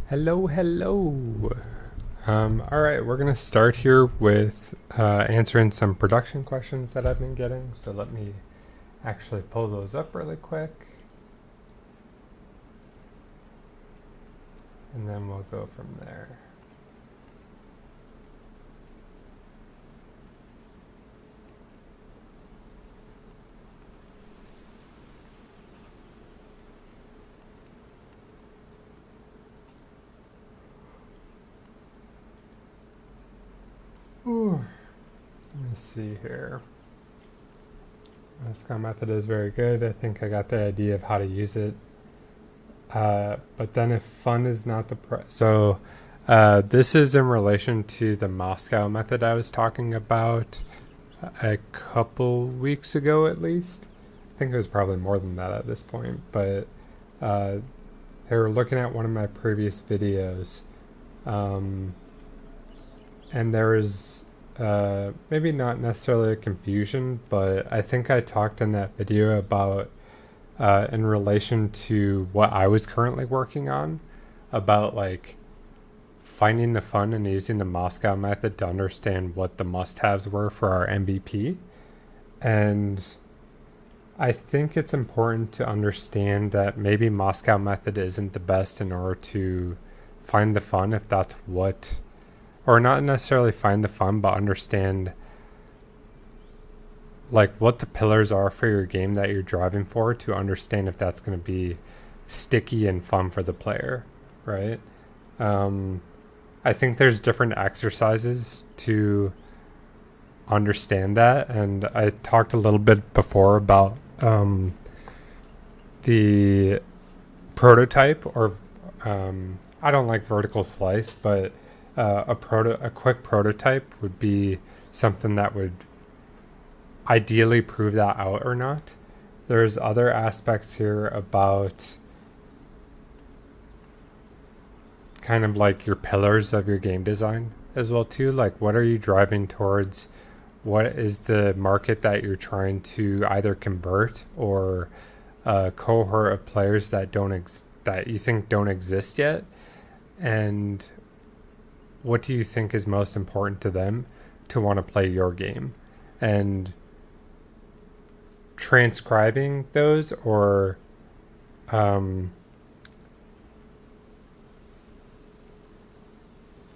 Hello, hello. All right, we're gonna start here with answering some production questions that I've been getting. So let me actually pull those up really quick, and then we'll go from there. Ooh, let me see here. Moscow method is very good. I think I got the idea of how to use it. But then if fun is not this is in relation to the Moscow method I was talking about a couple weeks ago at least. I think it was probably more than that at this point, but uh, they were looking at one of my previous videos, um, and there was maybe not necessarily a confusion, but I think I talked in that video about in relation to what I was currently working on, about like finding the fun and using the Moscow method to understand what the must-haves were for our MVP. And I think it's important to understand that maybe Moscow method isn't the best in order to find the fun, if that's what, or not necessarily find the fun, but understand like what the pillars are for your game that you're driving for, to understand if that's going to be sticky and fun for the player, right? Um, I think there's different exercises to understand that, and I talked a little bit before about the prototype, or I don't like vertical slice, but a quick prototype would be something that would ideally prove that out or not. There's other aspects here about kind of like your pillars of your game design as well too. Like, what are you driving towards? What is the market that you're trying to either convert, or a cohort of players that that you think don't exist yet? And what do you think is most important to them to want to play your game? And transcribing those, or um,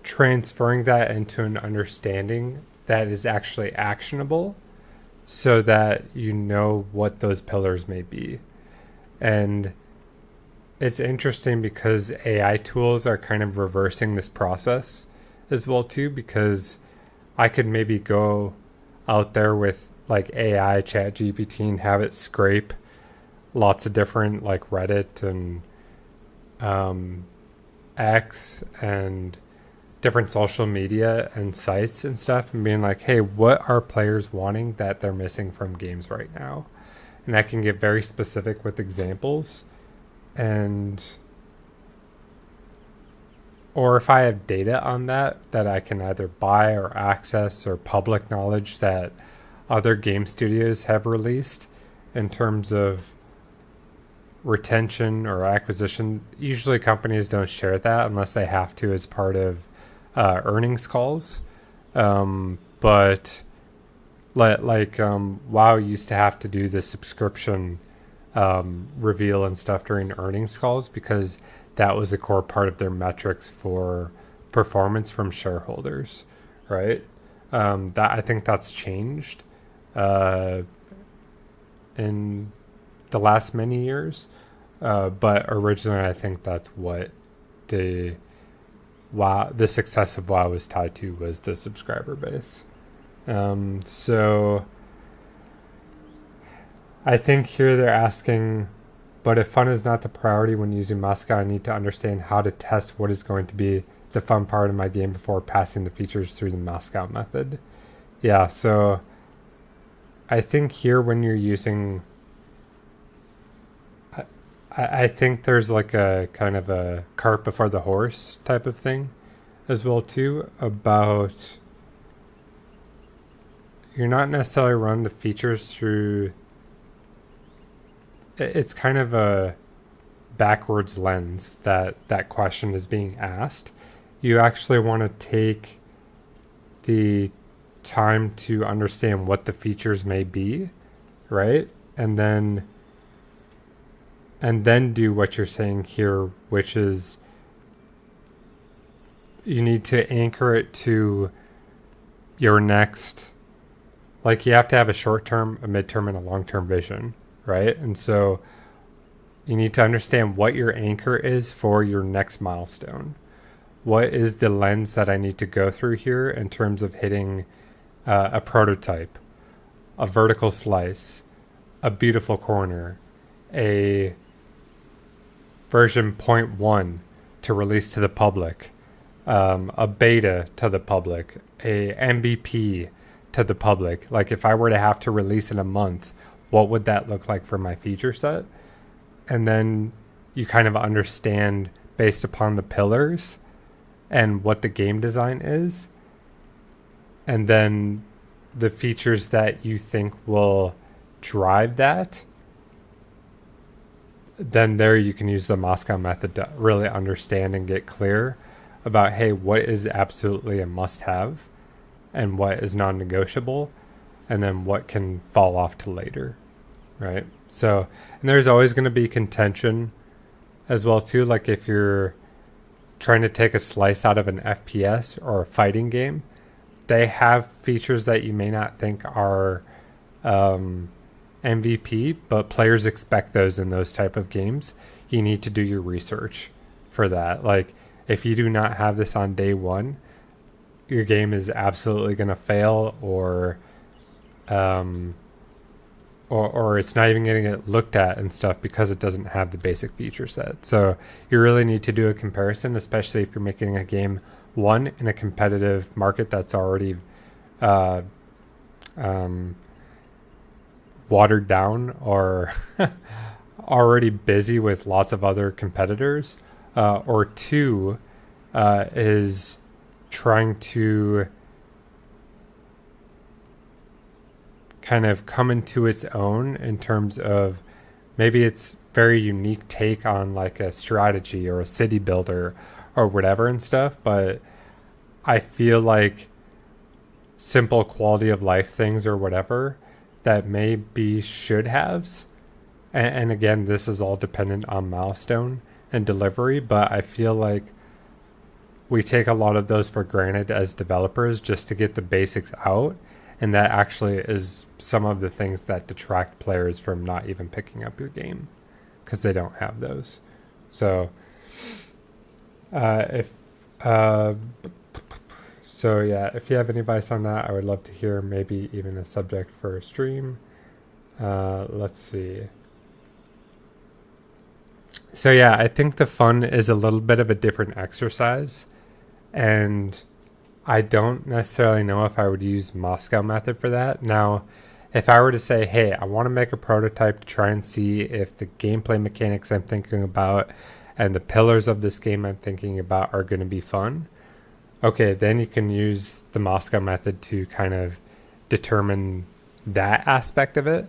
transferring that into an understanding that is actually actionable, so that you know what those pillars may be. And it's interesting because AI tools are kind of reversing this process as well too, because I could maybe go out there with like AI chat GPT and have it scrape lots of different like Reddit and X and different social media and sites and stuff, and being like, hey, what are players wanting that they're missing from games right now? And I can get very specific with examples, and or if I have data on that I can either buy or access, or public knowledge that other game studios have released in terms of retention or acquisition. Usually companies don't share that unless they have to as part of earnings calls. But WoW used to have to do the subscription reveal and stuff during earnings calls, because that was a core part of their metrics for performance from shareholders, right? That, I think that's changed in the last many years, but originally I think that's what the the success of WoW was tied to, was the subscriber base. So I think here they're asking, but if fun is not the priority when using Moscow, I need to understand how to test what is going to be the fun part of my game before passing the features through the Moscow method. Yeah, so I think here when you're using, I think there's like a kind of a cart before the horse type of thing as well too, about you're not necessarily run the features through. It's kind of a backwards lens that question is being asked. You actually want to take the time to understand what the features may be, right? And then do what you're saying here, which is you need to anchor it to your next, like, you have to have a short term, a midterm, and a long term vision, right? And so you need to understand what your anchor is for your next milestone. What is the lens that I need to go through here in terms of hitting a prototype, a vertical slice, a beautiful corner, a version 0.1 to release to the public, a beta to the public, a MVP to the public. Like, if I were to have to release in a month, what would that look like for my feature set? And then you kind of understand based upon the pillars and what the game design is, and then the features that you think will drive that. Then there you can use the Moscow method to really understand and get clear about, hey, what is absolutely a must-have and what is non-negotiable, and then what can fall off to later, right? So, and there's always going to be contention as well too. Like, if you're trying to take a slice out of an FPS or a fighting game, they have features that you may not think are MVP, but players expect those in those type of games. You need to do your research for that. Like, if you do not have this on day one, your game is absolutely going to fail, or it's not even going to get looked at and stuff because it doesn't have the basic feature set. So you really need to do a comparison, especially if you're making a game in a competitive market that's already watered down or already busy with lots of other competitors, or two, is trying to kind of come into its own in terms of maybe it's very unique take on like a strategy or a city builder or whatever and stuff. But I feel like simple quality of life things or whatever that may be should haves. And again, this is all dependent on milestone and delivery, but I feel like we take a lot of those for granted as developers just to get the basics out. And that actually is some of the things that detract players from not even picking up your game because they don't have those. So, if you have any advice on that, I would love to hear. Maybe even a subject for a stream. Let's see. So yeah, I think the fun is a little bit of a different exercise, and I don't necessarily know if I would use Moscow method for that. Now, if I were to say, hey, I want to make a prototype to try and see if the gameplay mechanics I'm thinking about and the pillars of this game I'm thinking about are going to be fun, okay, then you can use the Moscow method to kind of determine that aspect of it,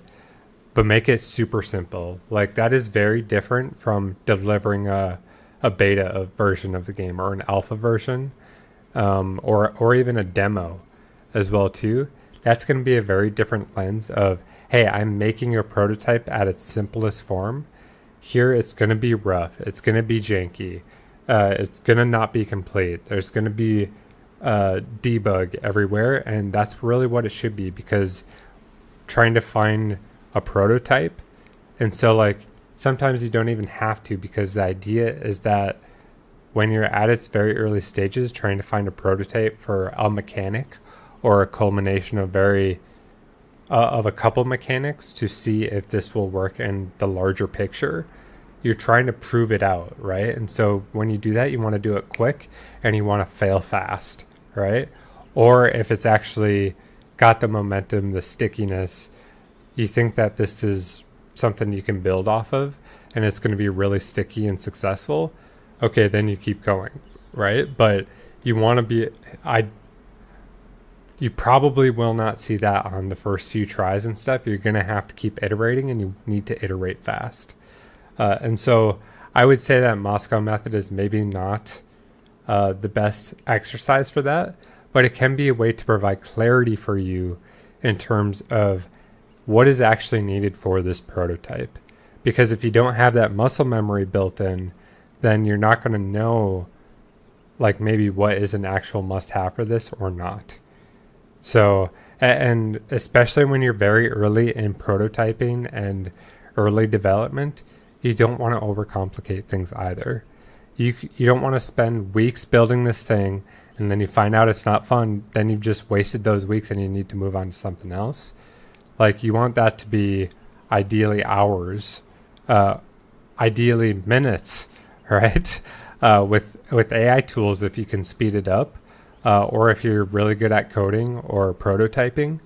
but make it super simple. Like, that is very different from delivering a beta version of the game or an alpha version. Or even a demo as well too. That's going to be a very different lens of, hey, I'm making a prototype at its simplest form. Here it's going to be rough. It's going to be janky. It's going to not be complete. There's going to be debug everywhere, and that's really what it should be, because trying to find a prototype, and so like sometimes you don't even have to, because the idea is that when you're at its very early stages, trying to find a prototype for a mechanic or a culmination of of a couple mechanics to see if this will work in the larger picture, you're trying to prove it out, right? And so when you do that, you want to do it quick and you want to fail fast, right? Or if it's actually got the momentum, the stickiness, you think that this is something you can build off of and it's going to be really sticky and successful, okay, then you keep going, right? But you want to be, you probably will not see that on the first few tries and stuff. You're going to have to keep iterating, and you need to iterate fast. And so I would say that Moscow method is maybe not the best exercise for that, but it can be a way to provide clarity for you in terms of what is actually needed for this prototype. Because if you don't have that muscle memory built in, then you're not going to know like maybe what is an actual must have for this or not. So, and especially when you're very early in prototyping and early development, you don't want to overcomplicate things either. You don't want to spend weeks building this thing and then you find out it's not fun, then you've just wasted those weeks and you need to move on to something else. Like you want that to be ideally hours, ideally minutes, right? With AI tools, if you can speed it up, or if you're really good at coding or prototyping,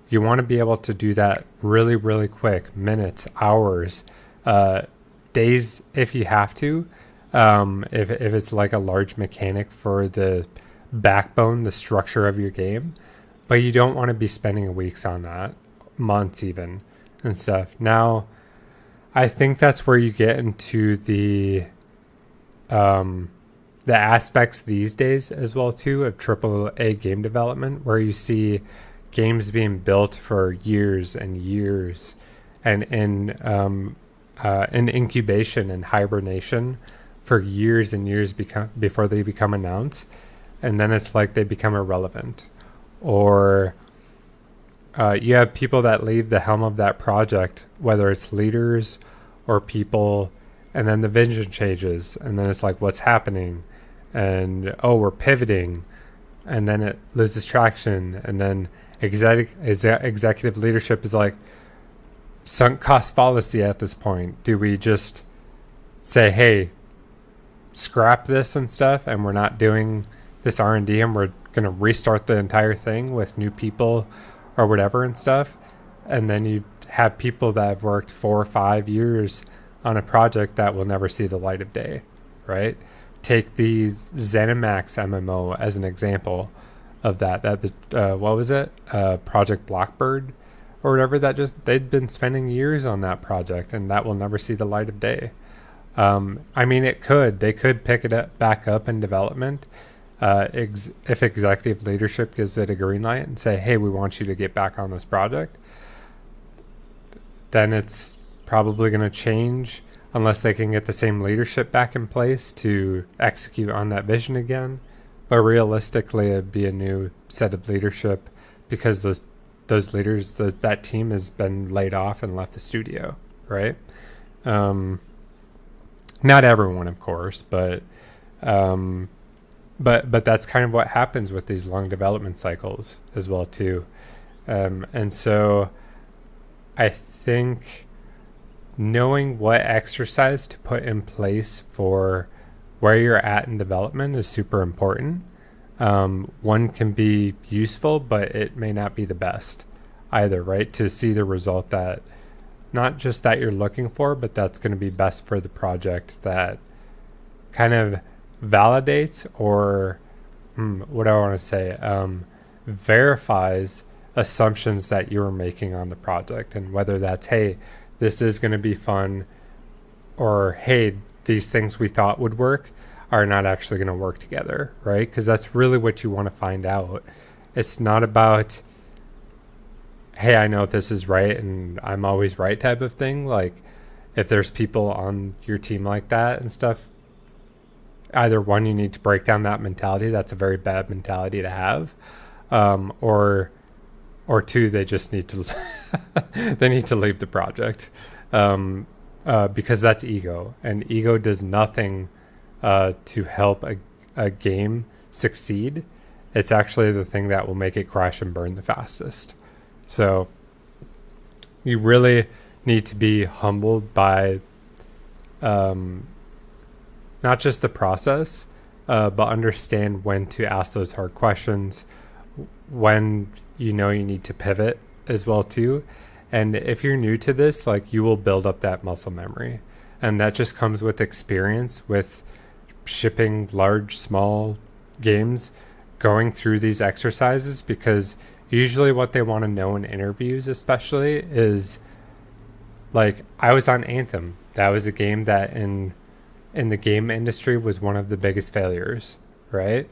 you want to be able to do that really, really quick, minutes, hours, days if you have to. If it's like a large mechanic for the backbone, the structure of your game, but you don't want to be spending weeks on that, months even, and stuff. Now, I think that's where you get into the aspects these days as well too of AAA game development, where you see games being built for years and years, and in incubation and hibernation for years and years before they become announced, and then it's like they become irrelevant, or you have people that leave the helm of that project, whether it's leaders or people, and then the vision changes, and then it's like, what's happening? And we're pivoting, and then it loses traction, and then executive leadership is like sunk cost fallacy at this point. Do we just say, hey, scrap this and stuff, and we're not doing this R&D, and we're going to restart the entire thing with new people or whatever and stuff? And then you have people that have worked 4 or 5 years on a project that will never see the light of day, right? Take the ZeniMax MMO as an example of that. What was it? Project Blackbird or whatever. They'd been spending years on that project, and that will never see the light of day. I mean, they could pick it back up in development if executive leadership gives it a green light and say, hey, we want you to get back on this project. Then it's probably going to change unless they can get the same leadership back in place to execute on that vision again. But realistically, it'd be a new set of leadership because those leaders, that team has been laid off and left the studio, right? Not everyone, of course, but that's kind of what happens with these long development cycles as well too. And so I think knowing what exercise to put in place for where you're at in development is super important. One can be useful, but it may not be the best either, right? To see the result that not just that you're looking for, but that's going to be best for the project, that kind of validates or what do I want to say? Verifies assumptions that you were making on the project, and whether that's, hey, this is going to be fun, or hey, these things we thought would work are not actually going to work together, right? Because that's really what you want to find out. It's not about, hey, I know this is right and I'm always right type of thing. Like, if there's people on your team like that and stuff, either one, you need to break down that mentality. That's a very bad mentality to have. Or two, they just need to they need to leave the project, because that's ego, and ego does nothing to help a game succeed. It's actually the thing that will make it crash and burn the fastest. So you really need to be humbled by not just the process, but understand when to ask those hard questions, when you need to pivot as well too. And if you're new to this, like, you will build up that muscle memory, and that just comes with experience with shipping large, small games, going through these exercises, because usually what they want to know in interviews especially is, like, I was on Anthem. That was a game that in in the game industry was one of the biggest failures, right?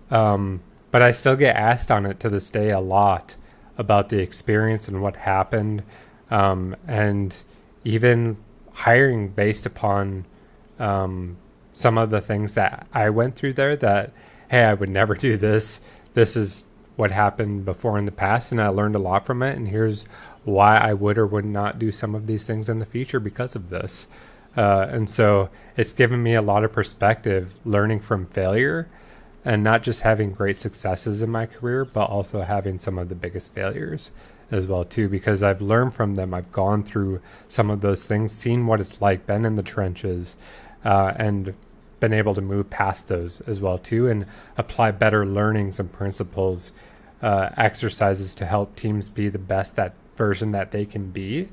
But I still get asked on it to this day a lot about the experience and what happened, and even hiring based upon some of the things that I went through there. That, hey, I would never do this. This is what happened before in the past, and I learned a lot from it. And here's why I would or would not do some of these things in the future because of this. And so it's given me a lot of perspective learning from failure and not just having great successes in my career, but also having some of the biggest failures as well too, because I've learned from them. I've gone through some of those things, seen what it's like, been in the trenches, and been able to move past those as well too, and apply better learnings and principles, exercises to help teams be the best that version that they can be,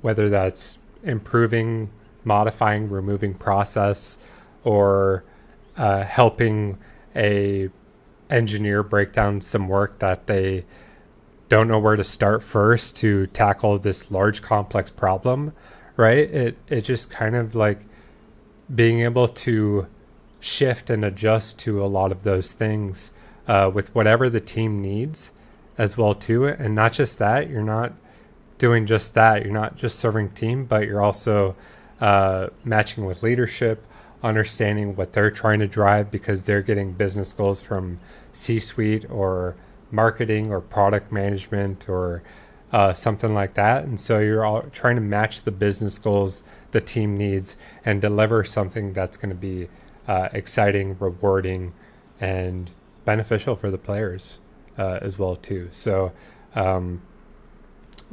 whether that's improving, modifying, removing process, or helping a engineer break down some work that they don't know where to start first to tackle this large complex problem, right? It just kind of like being able to shift and adjust to a lot of those things with whatever the team needs as well too. And not just that, you're not doing just that. You're not just serving team, but you're also matching with leadership, understanding what they're trying to drive because they're getting business goals from C-suite or marketing or product management or something like that. And so you're all trying to match the business goals the team needs and deliver something that's going to be exciting, rewarding, and beneficial for the players as well too. So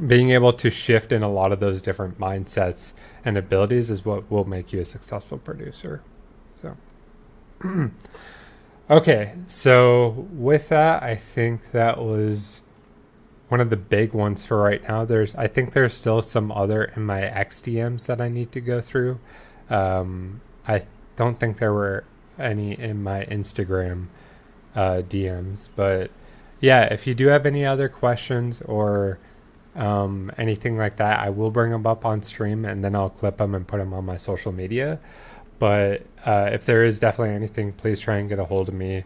being able to shift in a lot of those different mindsets and abilities is what will make you a successful producer. So okay, so with that, I think that was one of the big ones for right now. I think there's still some other in my XDMs that I need to go through. I don't think there were any in my Instagram DMs, but yeah, if you do have any other questions or anything like that, I will bring them up on stream and then I'll clip them and put them on my social media. But if there is definitely anything, please try and get a hold of me.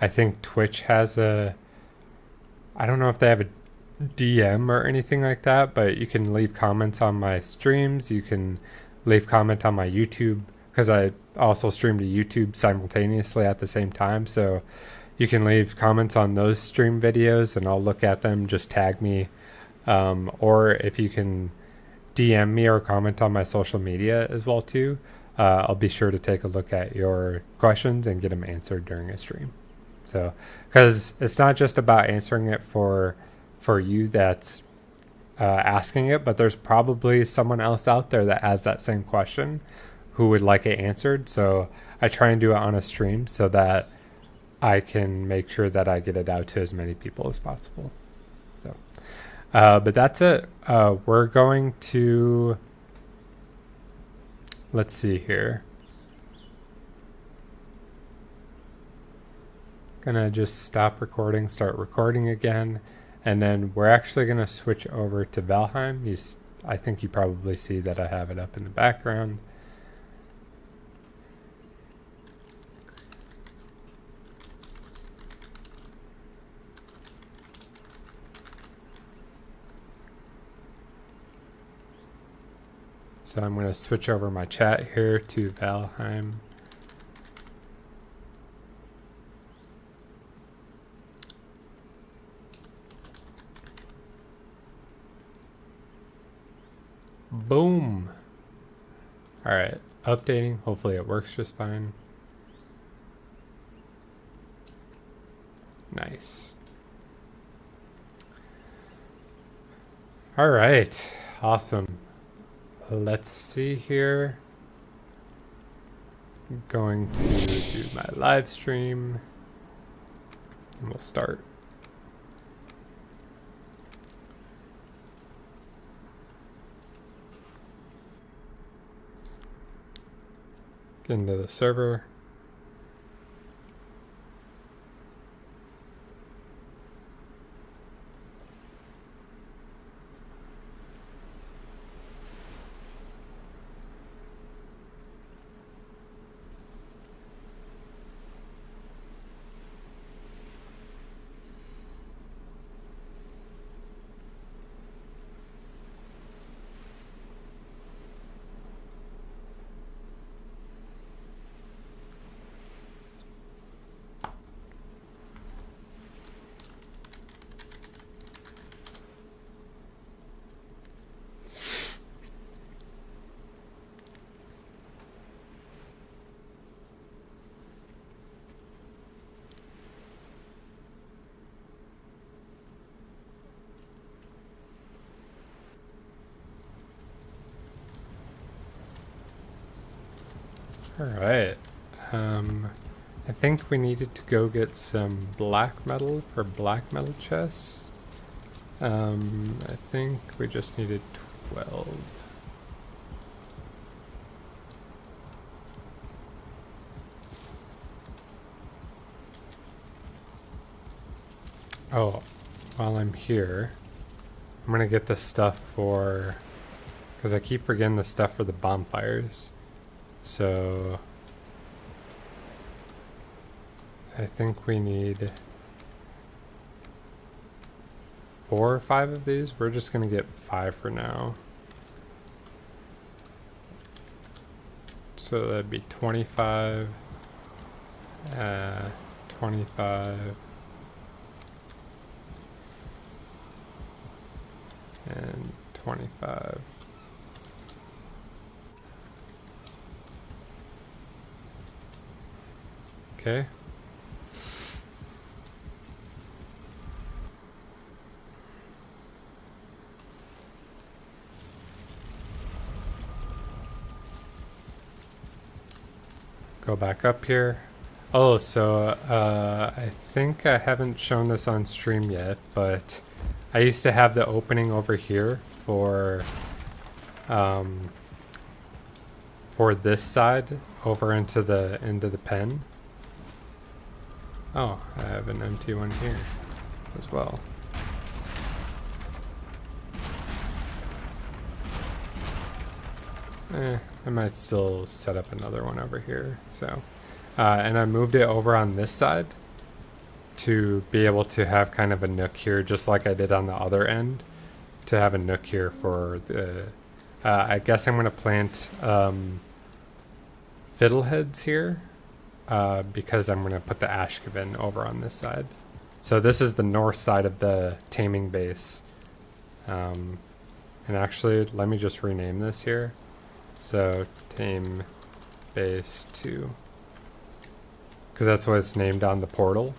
I think Twitch has I don't know if they have a DM or anything like that, but you can leave comments on my streams. You can leave comment on my YouTube because I also stream to YouTube simultaneously at the same time. So you can leave comments on those stream videos and I'll look at them. Just tag me. Or if you can DM me or comment on my social media as well too, I'll be sure to take a look at your questions and get them answered during a stream. So, because it's not just about answering it for you that's asking it, but there's probably someone else out there that has that same question who would like it answered. So I try and do it on a stream so that I can make sure that I get it out to as many people as possible. So, but that's it. We're going to, let's see here. Gonna just stop recording, start recording again, and then we're actually gonna switch over to Valheim. I think you probably see that I have it up in the background. So I'm going to switch over my chat here to Valheim. Boom. All right, updating. Hopefully it works just fine. Nice. All right, awesome. Let's see here. I'm going to do my live stream and we'll start. Get into the server. Alright. I think we needed to go get some black metal for black metal chests. I think we just needed 12. Oh, while I'm here, I'm gonna get the stuff for, because I keep forgetting the stuff for the bonfires. So I think we need 4 or 5 of these. We're just gonna get 5 for now. So that'd be 25, 25, and 25. Okay. Go back up here. Oh, so I think I haven't shown this on stream yet, but I used to have the opening over here for this side over into the pen. Oh, I have an empty one here as well. I might still set up another one over here. So, and I moved it over on this side to be able to have kind of a nook here, just like I did on the other end, to have a nook here for the. I guess I'm going to plant fiddleheads here because I'm going to put the ashkavan over on this side. So this is the north side of the taming base. And actually, let me just rename this here. So tame base 2, because that's what it's named on the portal.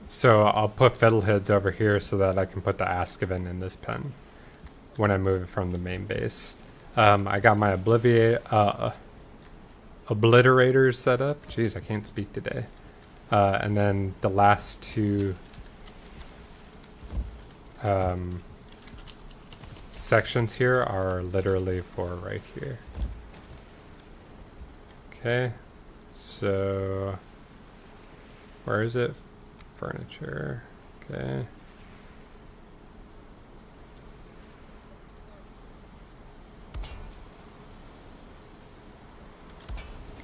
So I'll put fiddleheads over here so that I can put the ashkavan in this pen when I move it from the main base. I got my obliterators set up. Jeez, I can't speak today. And then the last 2 sections here are literally for right here. Okay, so where is it? Furniture. Okay.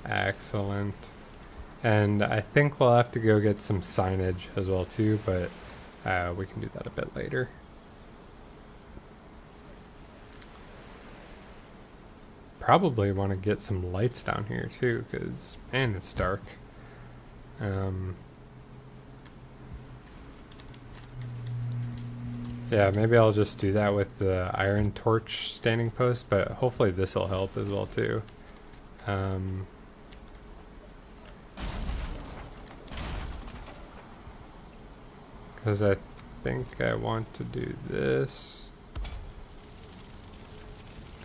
Excellent. And I think we'll have to go get some signage as well too, but we can do that a bit later. Probably want to get some lights down here too, because man, it's dark. Yeah, maybe I'll just do that with the iron torch standing post, but hopefully this will help as well too. Because I think I want to do this.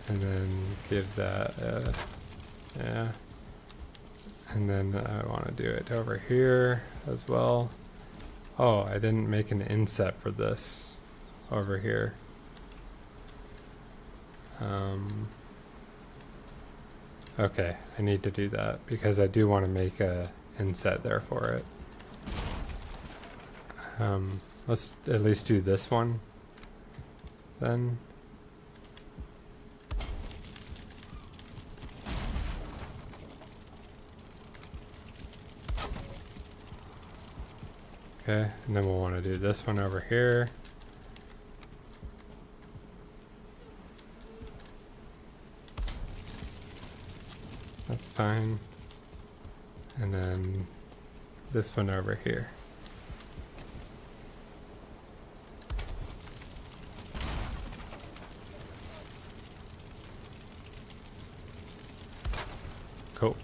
And then give that yeah. And then I want to do it over here as well. Oh, I didn't make an inset for this over here. Okay, I need to do that because I do want to make a inset there for it. Let's at least do this one then. Okay, and then we'll want to do this one over here. That's fine. And then this one over here. Cool.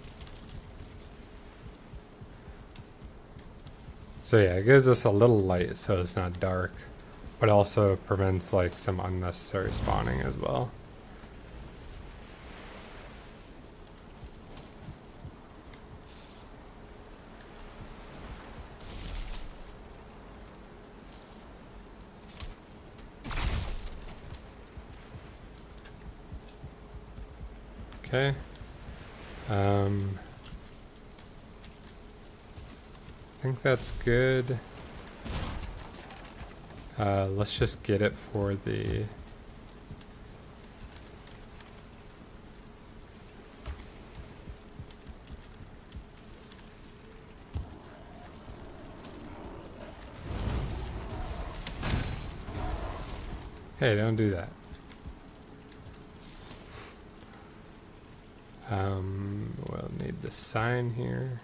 So yeah, it gives us a little light so it's not dark. but also prevents like some unnecessary spawning as well. Okay. I think that's good. Let's just get it for the... Hey, don't do that. We'll need the sign here.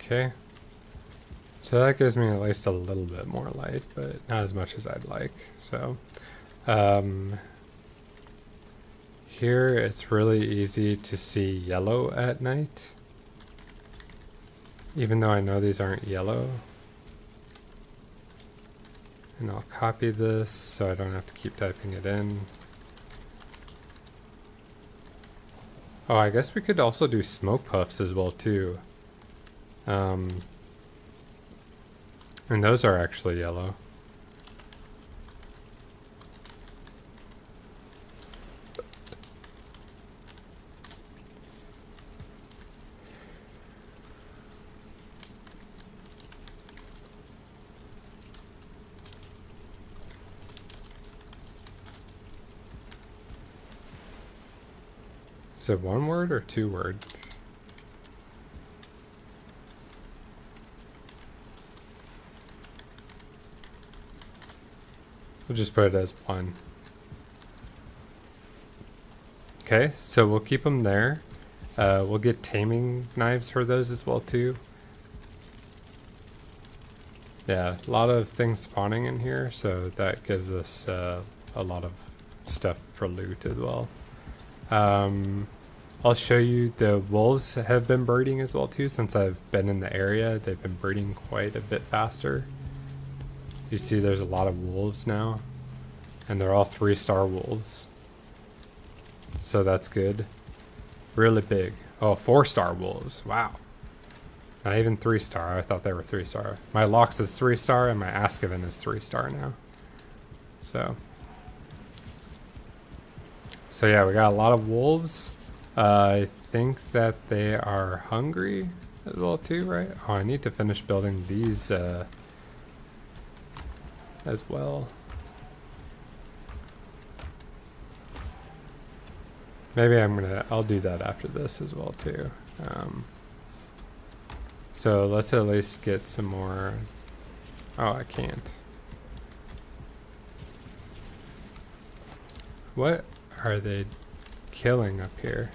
Okay. So that gives me at least a little bit more light, but not as much as I'd like. So here it's really easy to see yellow at night, even though I know these aren't yellow. And I'll copy this so I don't have to keep typing it in. Oh, I guess we could also do smoke puffs as well too. And those are actually yellow. Is it one word or two word? We'll just put it as one. Okay, so we'll keep them there. We'll get taming knives for those as well too. Yeah, a lot of things spawning in here, so that gives us a lot of stuff for loot as well. I'll show you the wolves have been breeding as well too. Since I've been in the area, they've been breeding quite a bit faster. You see there's a lot of wolves now, and they're all 3-star wolves. So that's good. Really big. Oh, 4-star wolves. Wow. Not even 3-star. I thought they were 3-star. My Lox is 3-star and my Askaven is 3-star now. So yeah, we got a lot of wolves. I think that they are hungry as well too, right? Oh, I need to finish building these as well. Maybe I'll do that after this as well too. So let's at least get some more. Oh, I can't. What are they killing up here?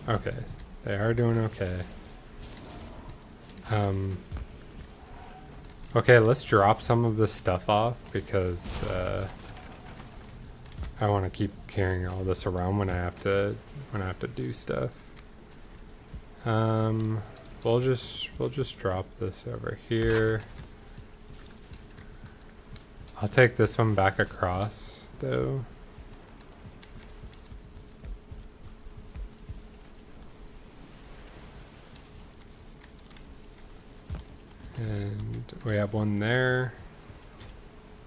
Okay, they are doing okay. Okay, let's drop some of this stuff off because I want to keep carrying all this around when I have to do stuff. We'll just drop this over here. I'll take this one back across though. We have one there.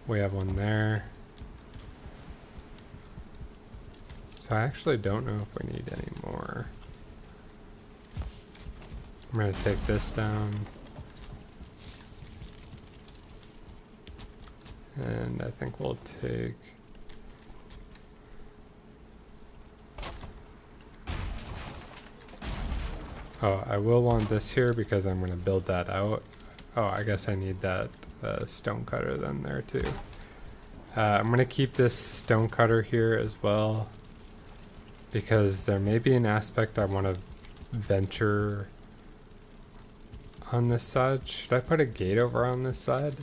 We have one there. So I actually don't know if we need any more. I'm going to take this down. And I think we'll take... Oh, I will want this here because I'm going to build that out. Oh, I guess I need that stone cutter then there too. I'm going to keep this stone cutter here as well because there may be an aspect I want to venture on this side. Should I put a gate over on this side?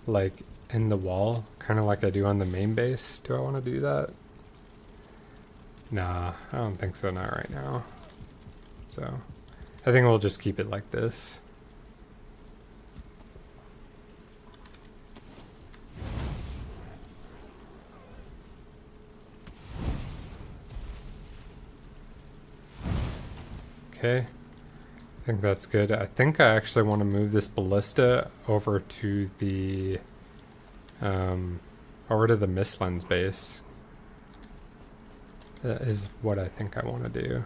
Like in the wall, kind of like I do on the main base? Do I want to do that? Nah, I don't think so, not right now. So I think we'll just keep it like this. Okay, I think that's good. I think I actually want to move this ballista over to the mist lens base. That is what I think I want to do.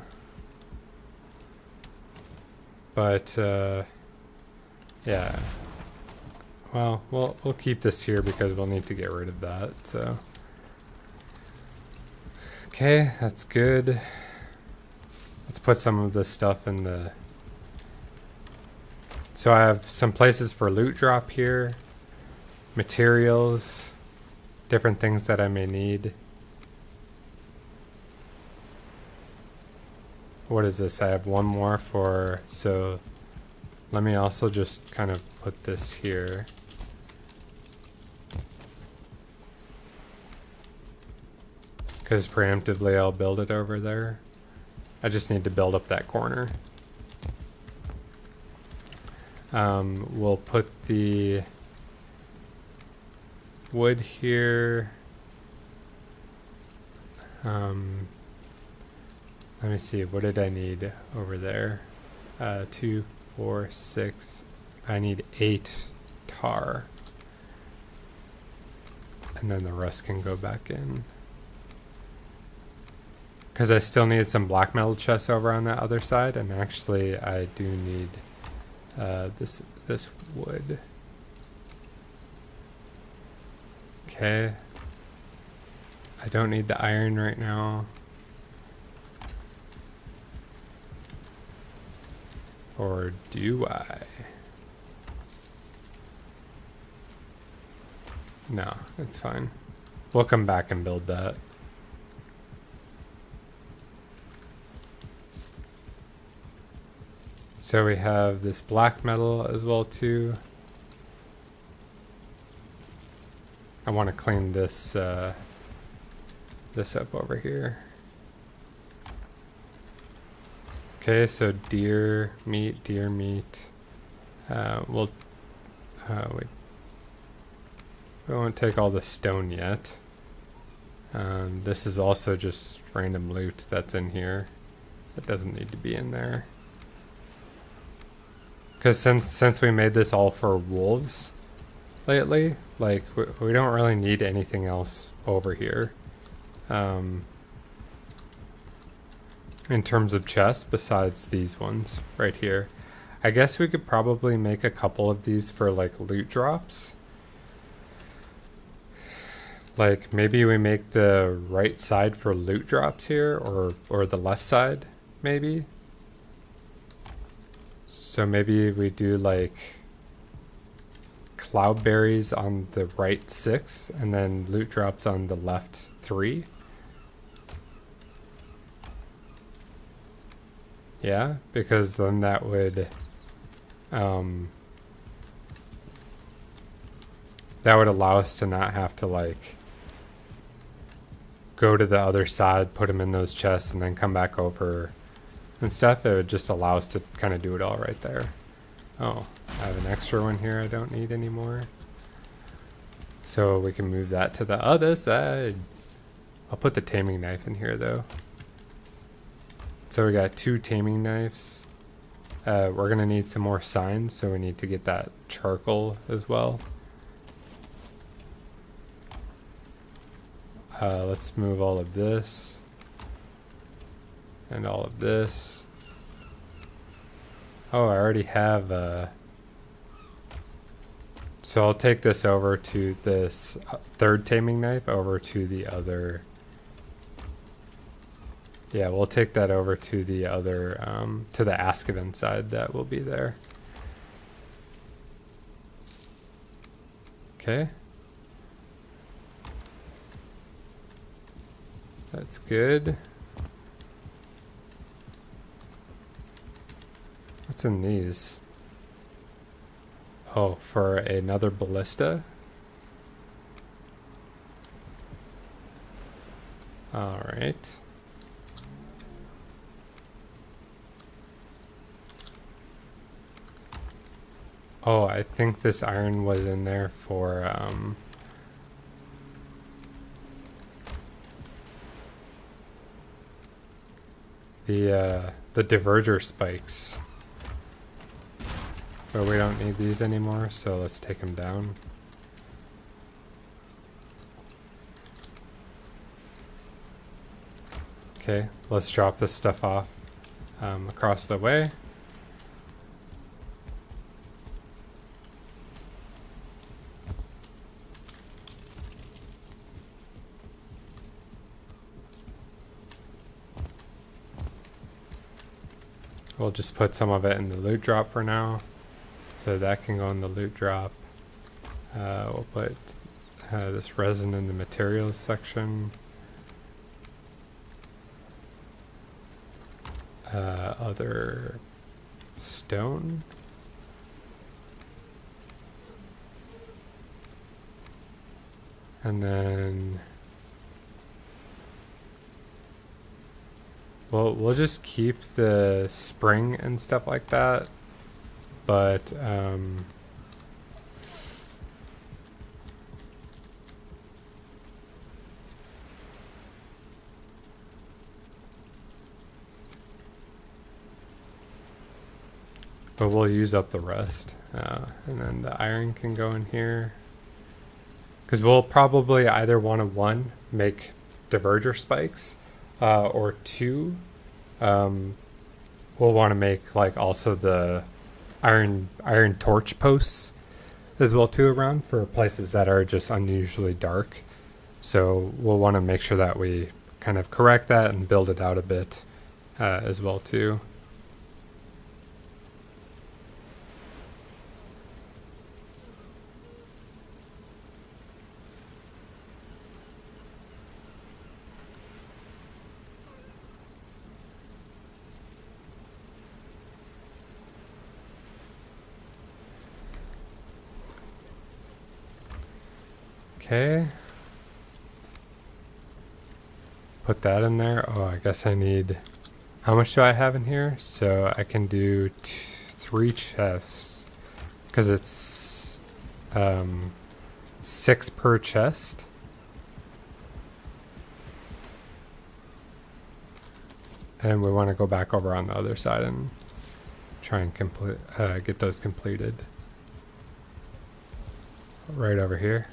But yeah. Well, we'll keep this here because we'll need to get rid of that. So okay, that's good. Let's put some of this stuff in the... So I have some places for loot drop here, materials, different things that I may need. What is this? I have one more for... So let me also just kind of put this here. Because preemptively I'll build it over there. I just need to build up that corner. We'll put the wood here. Let me see, what did I need over there? 2, 4, 6. I need 8 tar. And then the rest can go back in. Because I still need some black metal chests over on that other side, and actually I do need this wood. Okay. I don't need the iron right now. Or do I? No, it's fine. We'll come back and build that. So we have this black metal as well too. I want to clean this this up over here. Okay, so deer meat. We'll wait. We won't take all the stone yet. This is also just random loot that's in here. That doesn't need to be in there. Because since we made this all for wolves lately, like we don't really need anything else over here. In terms of chests besides these ones right here. I guess we could probably make a couple of these for like loot drops. Like maybe we make the right side for loot drops here, or the left side maybe. So maybe we do like cloudberries on the right 6 and then loot drops on the left 3. Yeah, because then that would allow us to not have to like go to the other side, put them in those chests, and then come back over and stuff. It would just allow us to kind of do it all right there. Oh, I have an extra one here I don't need anymore. So we can move that to the other side. I'll put the taming knife in here though. So we got 2 taming knives. we're gonna need some more signs, so we need to get that charcoal as well. Let's move all of this and all of this. Oh, I already have so I'll take this over to this third taming knife over to the other. Yeah, we'll take that over to the other, to the Askavan side that will be there. Okay. That's good. What's in these? Oh, for another ballista? Alright. Oh, I think this iron was in there for, the diverger spikes. But we don't need these anymore, so let's take them down. Okay, let's drop this stuff off across the way. We'll just put some of it in the loot drop for now. So that can go in the loot drop. We'll put this resin in the materials section. Other stone. And then we'll just keep the spring and stuff like that. But we'll use up the rest. And then the iron can go in here. Because we'll probably either want to, one, make diverger spikes, or two, we'll want to make like also the iron torch posts as well too around for places that are just unusually dark. So we'll want to make sure that we kind of correct that and build it out a bit as well too. Okay. Put that in there. Oh, I guess I need... How much do I have in here? So I can do 3 chests. Because it's 6 per chest. And we want to go back over on the other side and try and complete, get those completed. Right over here.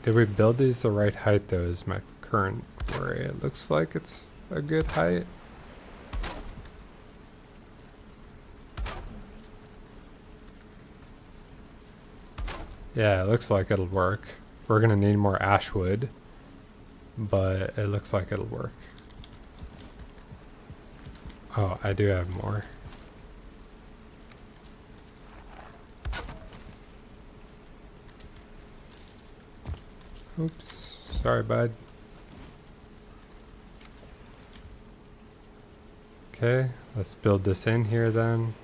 Did we build these the right height though is my current worry. It looks like it's a good height. Yeah, it looks like it'll work. We're gonna need more ash wood, but it looks like it'll work. Oh, I do have more. Oops, sorry bud. Okay, let's build this in here then.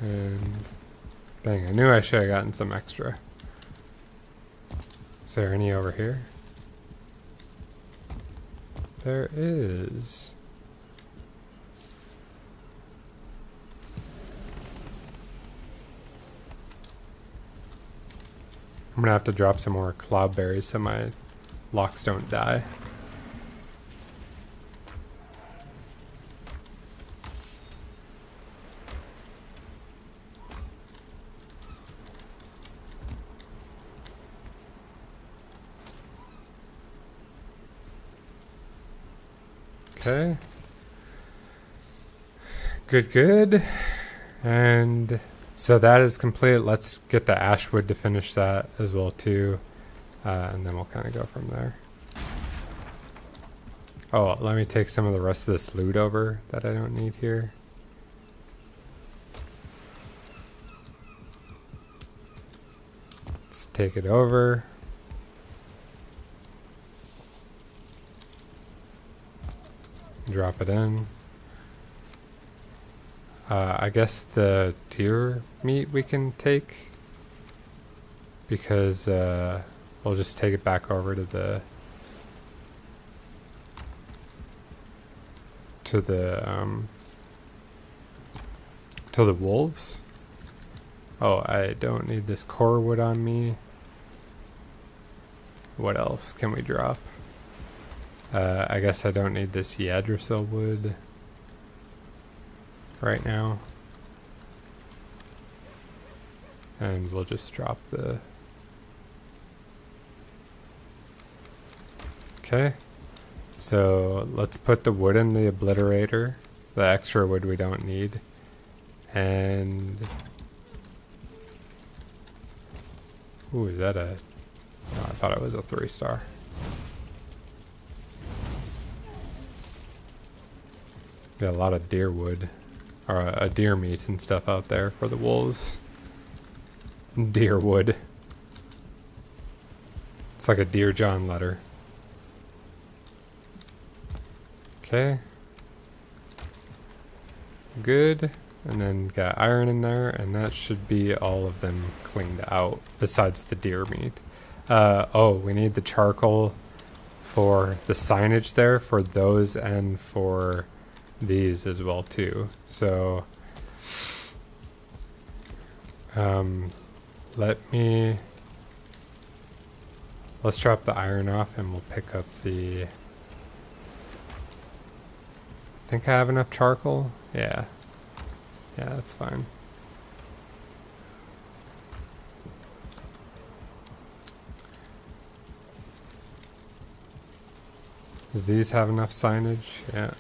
And dang, I knew I should have gotten some extra. Is there any over here? There is. I'm gonna have to drop some more cloudberries so my locks don't die. Okay. Good. And so that is complete. Let's get the ashwood to finish that as well too. And then we'll kind of go from there. Oh, let me take some of the rest of this loot over that I don't need here. Let's take it over. Drop it in. I guess the deer meat we can take, because we'll just take it back over to the wolves. Oh, I don't need this core wood on me. What else can we drop? I guess I don't need this Yggdrasil wood right now. And we'll just drop the... Okay. So let's put the wood in the obliterator. The extra wood we don't need. And... Ooh, is that a... No, I thought it was a 3-star. Got a lot of deer wood. Or deer meat and stuff out there for the wolves. Deer wood. It's like a Dear John letter. Okay. Good. And then got iron in there, and that should be all of them cleaned out, besides the deer meat. Oh, we need the charcoal for the signage there, for those and for these as well too. So let's drop the iron off and we'll pick up the... I think I have enough charcoal. Yeah, that's fine. Does these have enough signage? Yeah.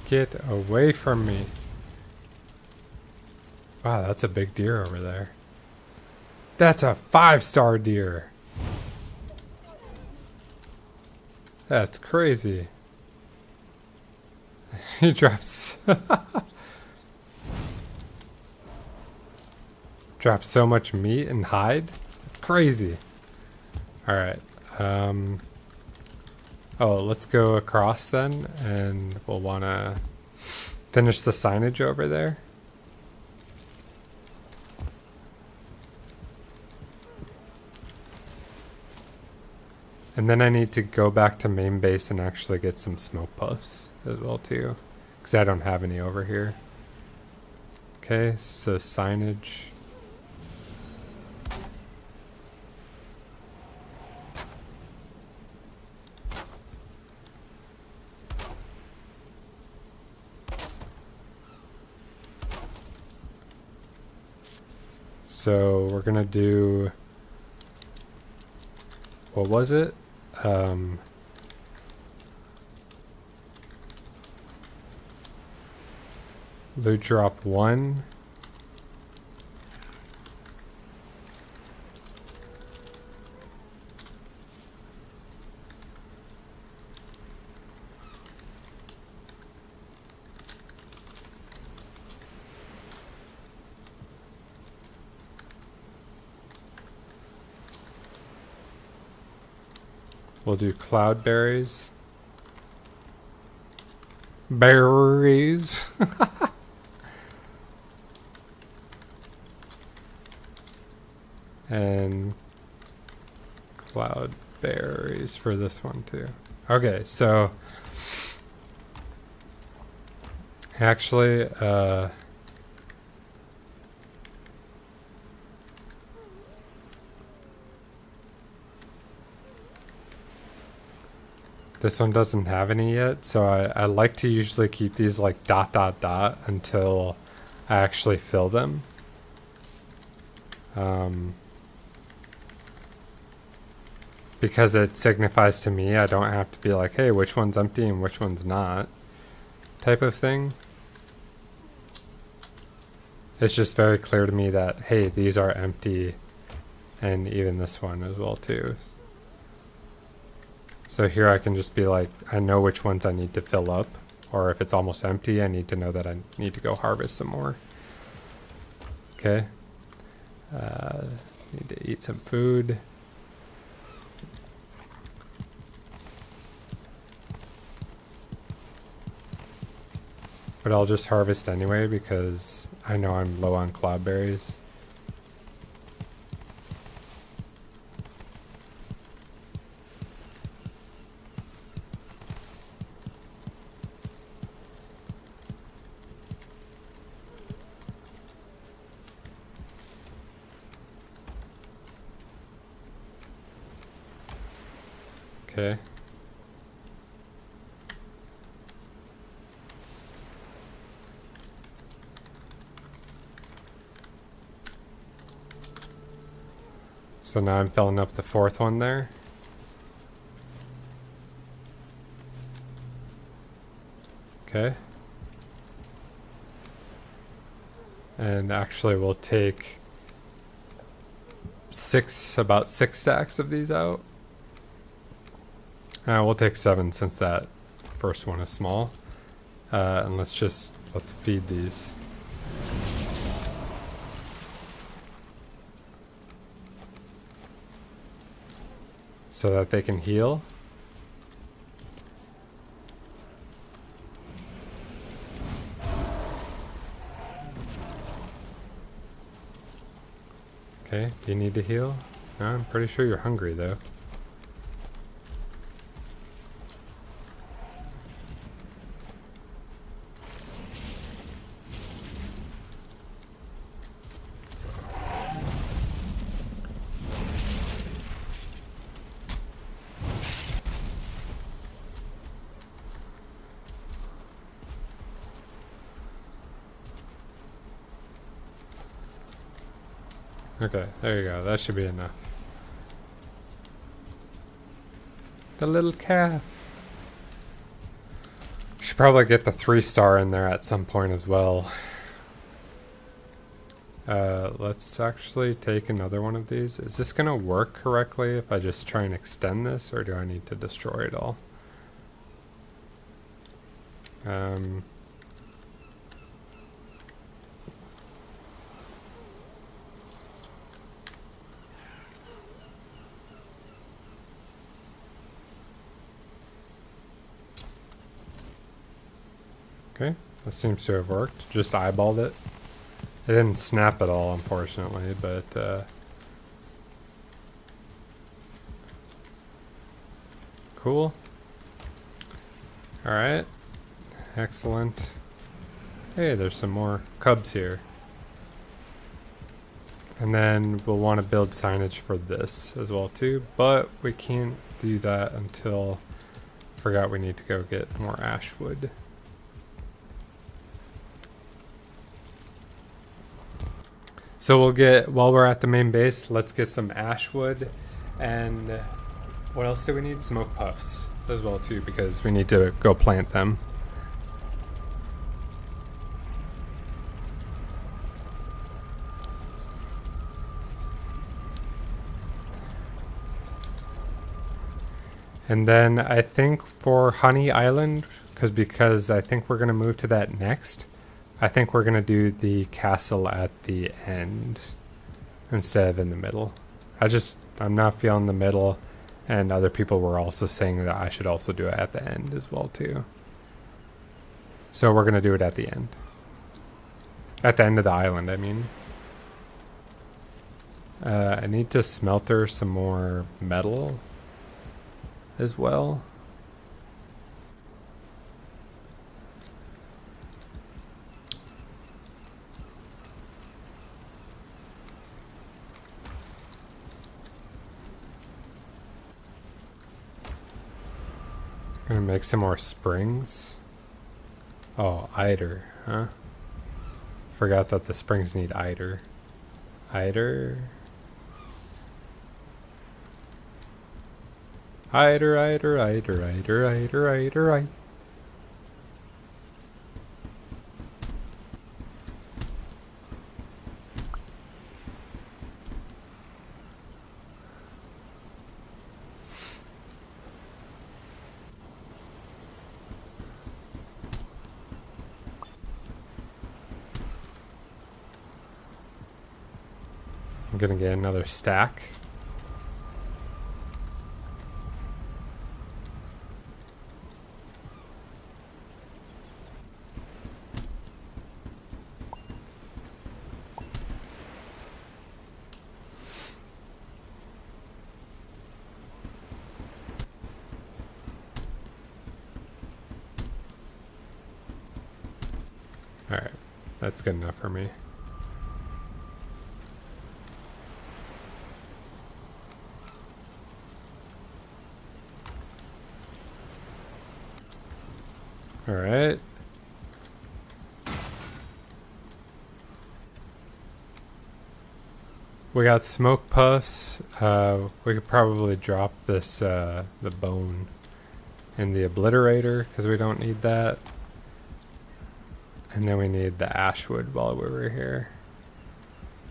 Get away from me. Wow, that's a big deer over there. That's a 5-star deer. That's crazy. He drops... drops so much meat and hide. It's crazy. Alright. Oh, let's go across then, and we'll want to finish the signage over there. And then I need to go back to main base and actually get some smoke puffs as well too, because I don't have any over here. Okay, so signage. So we're gonna do, what was it? Loot drop 1. We'll do cloudberries. Berries. And cloudberries for this one too. Okay, so actually, this one doesn't have any yet, so I like to usually keep these like ... until I actually fill them. Because it signifies to me, I don't have to be like, hey, which one's empty and which one's not, type of thing. It's just very clear to me that, hey, these are empty, and even this one as well too. So here I can just be like, I know which ones I need to fill up, or if it's almost empty, I need to know that I need to go harvest some more. Okay. Need to eat some food. But I'll just harvest anyway because I know I'm low on cloudberries. Okay. So now I'm filling up the fourth one there. Okay. And actually we'll take about six stacks of these out. We'll take 7 since that first one is small. And let's feed these. So that they can heal. Okay, do you need to heal? No, I'm pretty sure you're hungry though. Okay, there you go. That should be enough. The little calf. Should probably get the 3-star in there at some point as well. Let's actually take another one of these. Is this gonna work correctly if I just try and extend this, or do I need to destroy it all? Okay, that seems to have worked. Just eyeballed it. It didn't snap at all, unfortunately, but cool. Alright. Excellent. Hey, there's some more cubs here. And then we'll want to build signage for this as well too, but we can't do that until I forgot we need to go get more ash wood. So we'll get, while we're at the main base, let's get some ash wood. And what else do we need? Smoke puffs as well too, because we need to go plant them. And then I think for Honey Island, because I think we're going to move to that next, I think we're going to do the castle at the end instead of in the middle. I'm not feeling the middle, and other people were also saying that I should also do it at the end as well too. So we're going to do it at the end. At the end of the island, I mean. I need to smelter some more metal as well. Gonna make some more springs. Oh, eider, huh? Forgot that the springs need eider. Eider. Eider, eider, eider, eider, eider, eider, eider. I'm gonna get another stack. Alright, that's good enough for me. Alright. We got smoke puffs. We could probably drop this, the bone in the obliterator, because we don't need that. And then we need the ashwood while we were here.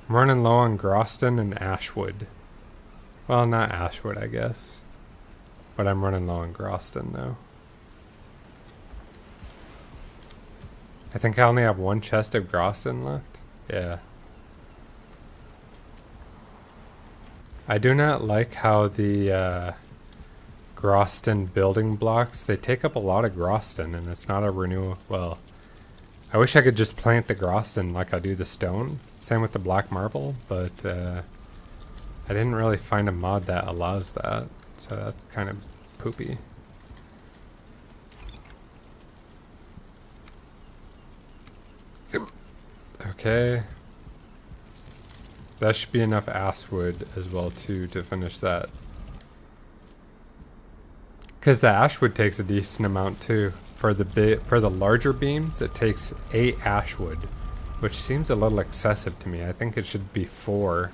I'm running low on Groston and ashwood. Well, not ashwood, I guess. But I'm running low on Groston, though. I think I only have one chest of Groston left. Yeah. I do not like how the Groston building blocks, they take up a lot of Groston, and it's not a renewal. Well, I wish I could just plant the Groston like I do the stone. Same with the black marble, but I didn't really find a mod that allows that. So that's kind of poopy. Okay. That should be enough ashwood as well too to finish that. Because the ashwood takes a decent amount too. For the larger beams, it takes 8 ashwood, which seems a little excessive to me. I think it should be 4,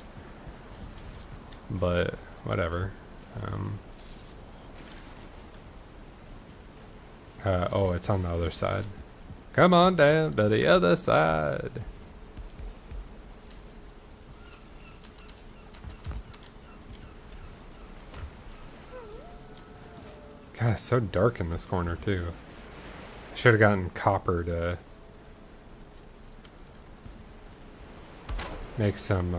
but whatever. Oh, it's on the other side. Come on down to the other side. God, it's so dark in this corner too. I should have gotten copper to make some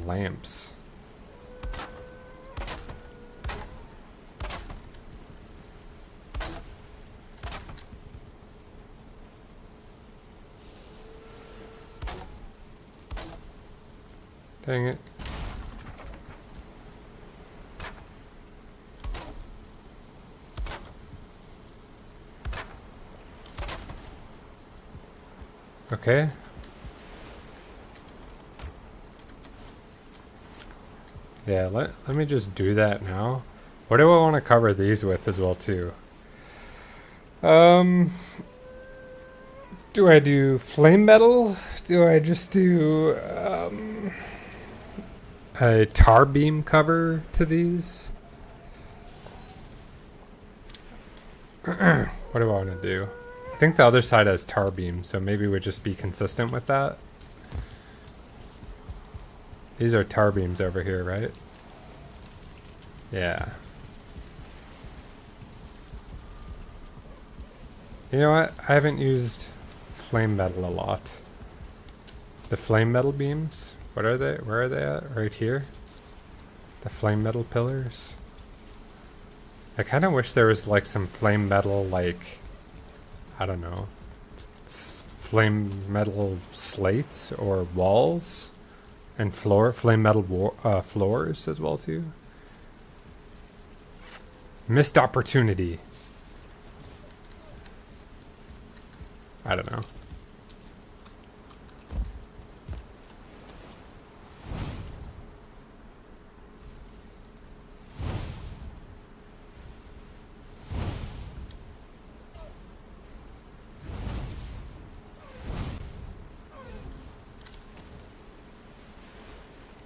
lamps. Dang it. Okay. Yeah, let me just do that now. What do I want to cover these with as well too? Do I do flame metal? Do I just do a tar beam cover to these? What do I want to do? I think the other side has tar beam, so maybe we'd just be consistent with that. These are tar beams over here, right? Yeah. You know what? I haven't used flame metal a lot. The flame metal beams? What are they? Where are they at? Right here? The flame metal pillars? I kind of wish there was like some flame metal, like, I don't know, flame metal slates or walls and flame metal floors as well too. Missed opportunity. I don't know.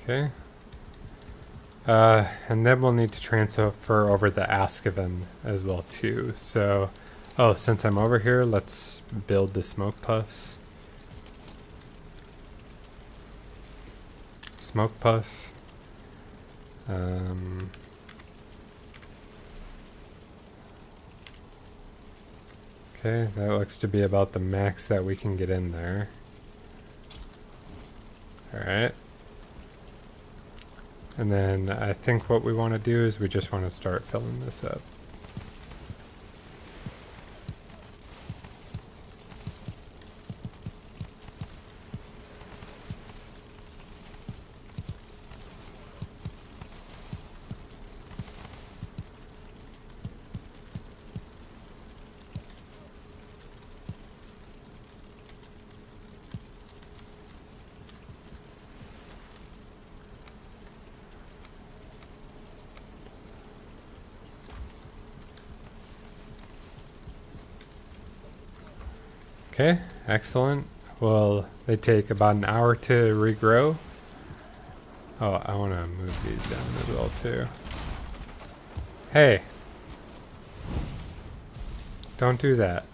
Okay. And then we'll need to transfer over the Askavan as well too. So, oh, since I'm over here, let's build the smoke puffs. Smoke puffs. Okay, that looks to be about the max that we can get in there. Alright. And then I think what we want to do is we just want to start filling this up. Okay, excellent. Well, they take about an hour to regrow. Oh, I want to move these down as well too. Hey! Don't do that.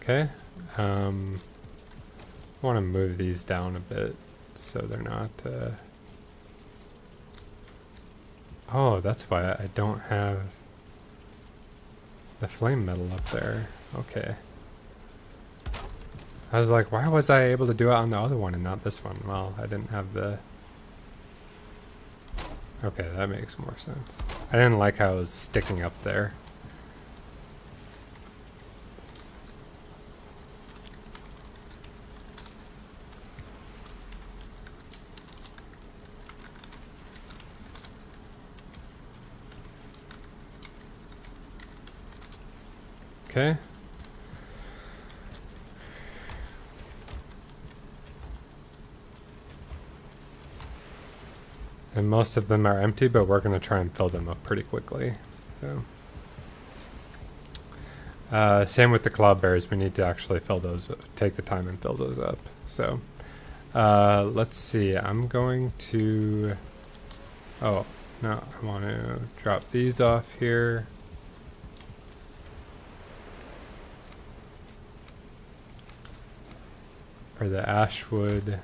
Okay. I want to move these down a bit so they're not oh, that's why I don't have the flame metal up there. Okay. I was like, why was I able to do it on the other one and not this one? Well, I didn't have the... Okay, that makes more sense. I didn't like how it was sticking up there. Okay. And most of them are empty, but we're going to try and fill them up pretty quickly. So. Same with the cloud bears. We need to actually fill those, take the time and fill those up. So, let's see. I'm going to... Oh, no. I want to drop these off here. For the ashwood.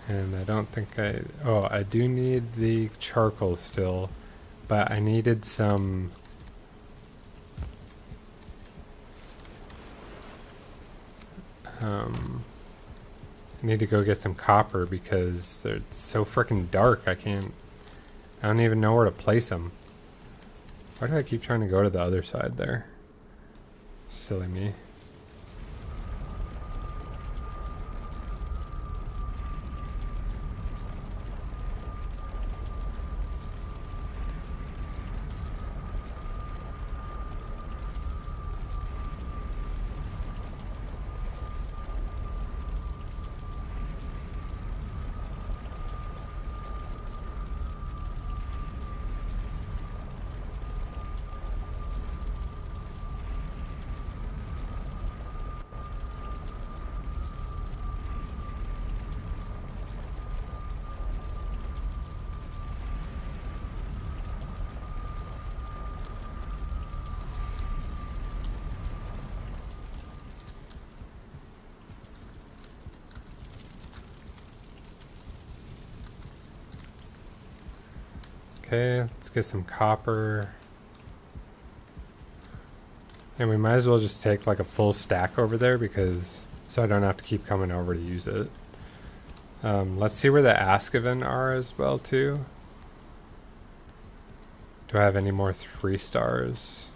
And I don't think I do need the charcoal still, but I needed some I need to go get some copper because they're so freaking dark. I don't even know where to place them. Why do I keep trying to go to the other side there? Silly me. Okay, let's get some copper. And we might as well just take like a full stack over there because so I don't have to keep coming over to use it. Let's see where the Askaven are as well too. Do I have any more 3 stars?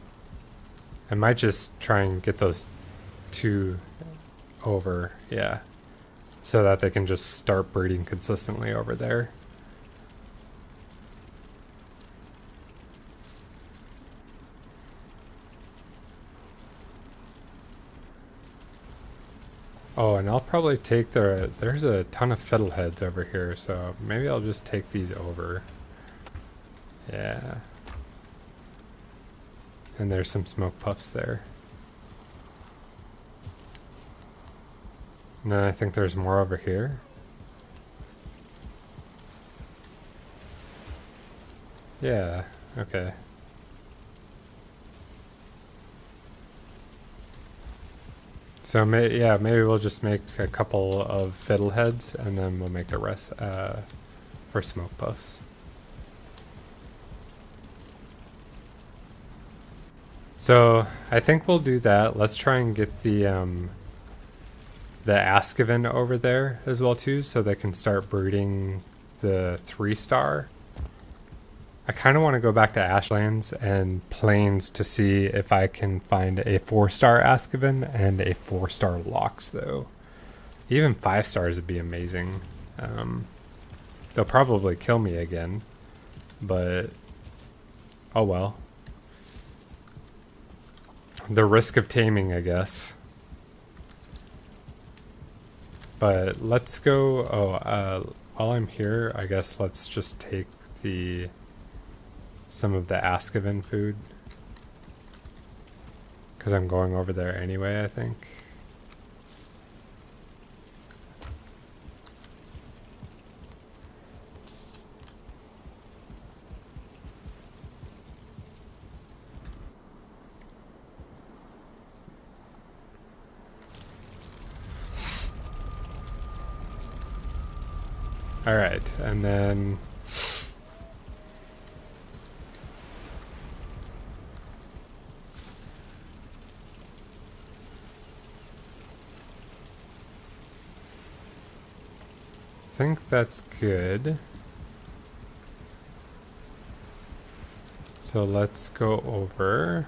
I might just try and get those 2 over, yeah. So that they can just start breeding consistently over there. Oh, and I'll probably take there's a ton of fiddleheads over here, so maybe I'll just take these over. Yeah. And there's some smoke puffs there. And then I think there's more over here. Yeah, okay. So maybe we'll just make a couple of fiddleheads and then we'll make the rest for smoke puffs. So I think we'll do that. Let's try and get the Askaven over there as well too, so they can start breeding the 3-star. I kind of want to go back to Ashlands and Plains to see if I can find a 4-star Askaven and a 4-star Lox though. Even 5 stars would be amazing. They'll probably kill me again, but oh well. The risk of taming, I guess. But let's go. While I'm here, I guess let's just take some of the Askaven food, because I'm going over there anyway, I think. All right, and then I think that's good. So let's go over.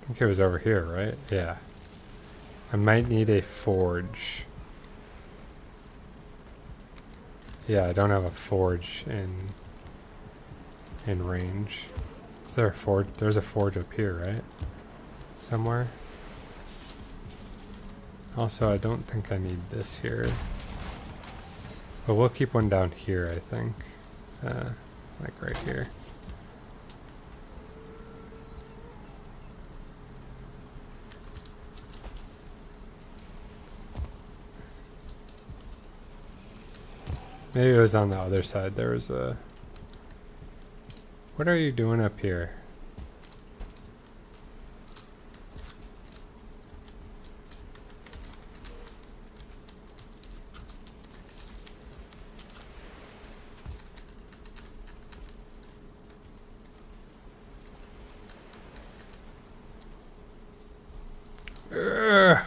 I think it was over here, right? Yeah. I might need a forge. Yeah, I don't have a forge in range. Is there a forge? There's a forge up here, right? Somewhere. Also, I don't think I need this here. But we'll keep one down here, I think. Like right here. Maybe it was on the other side. There was a... What are you doing up here? Urgh.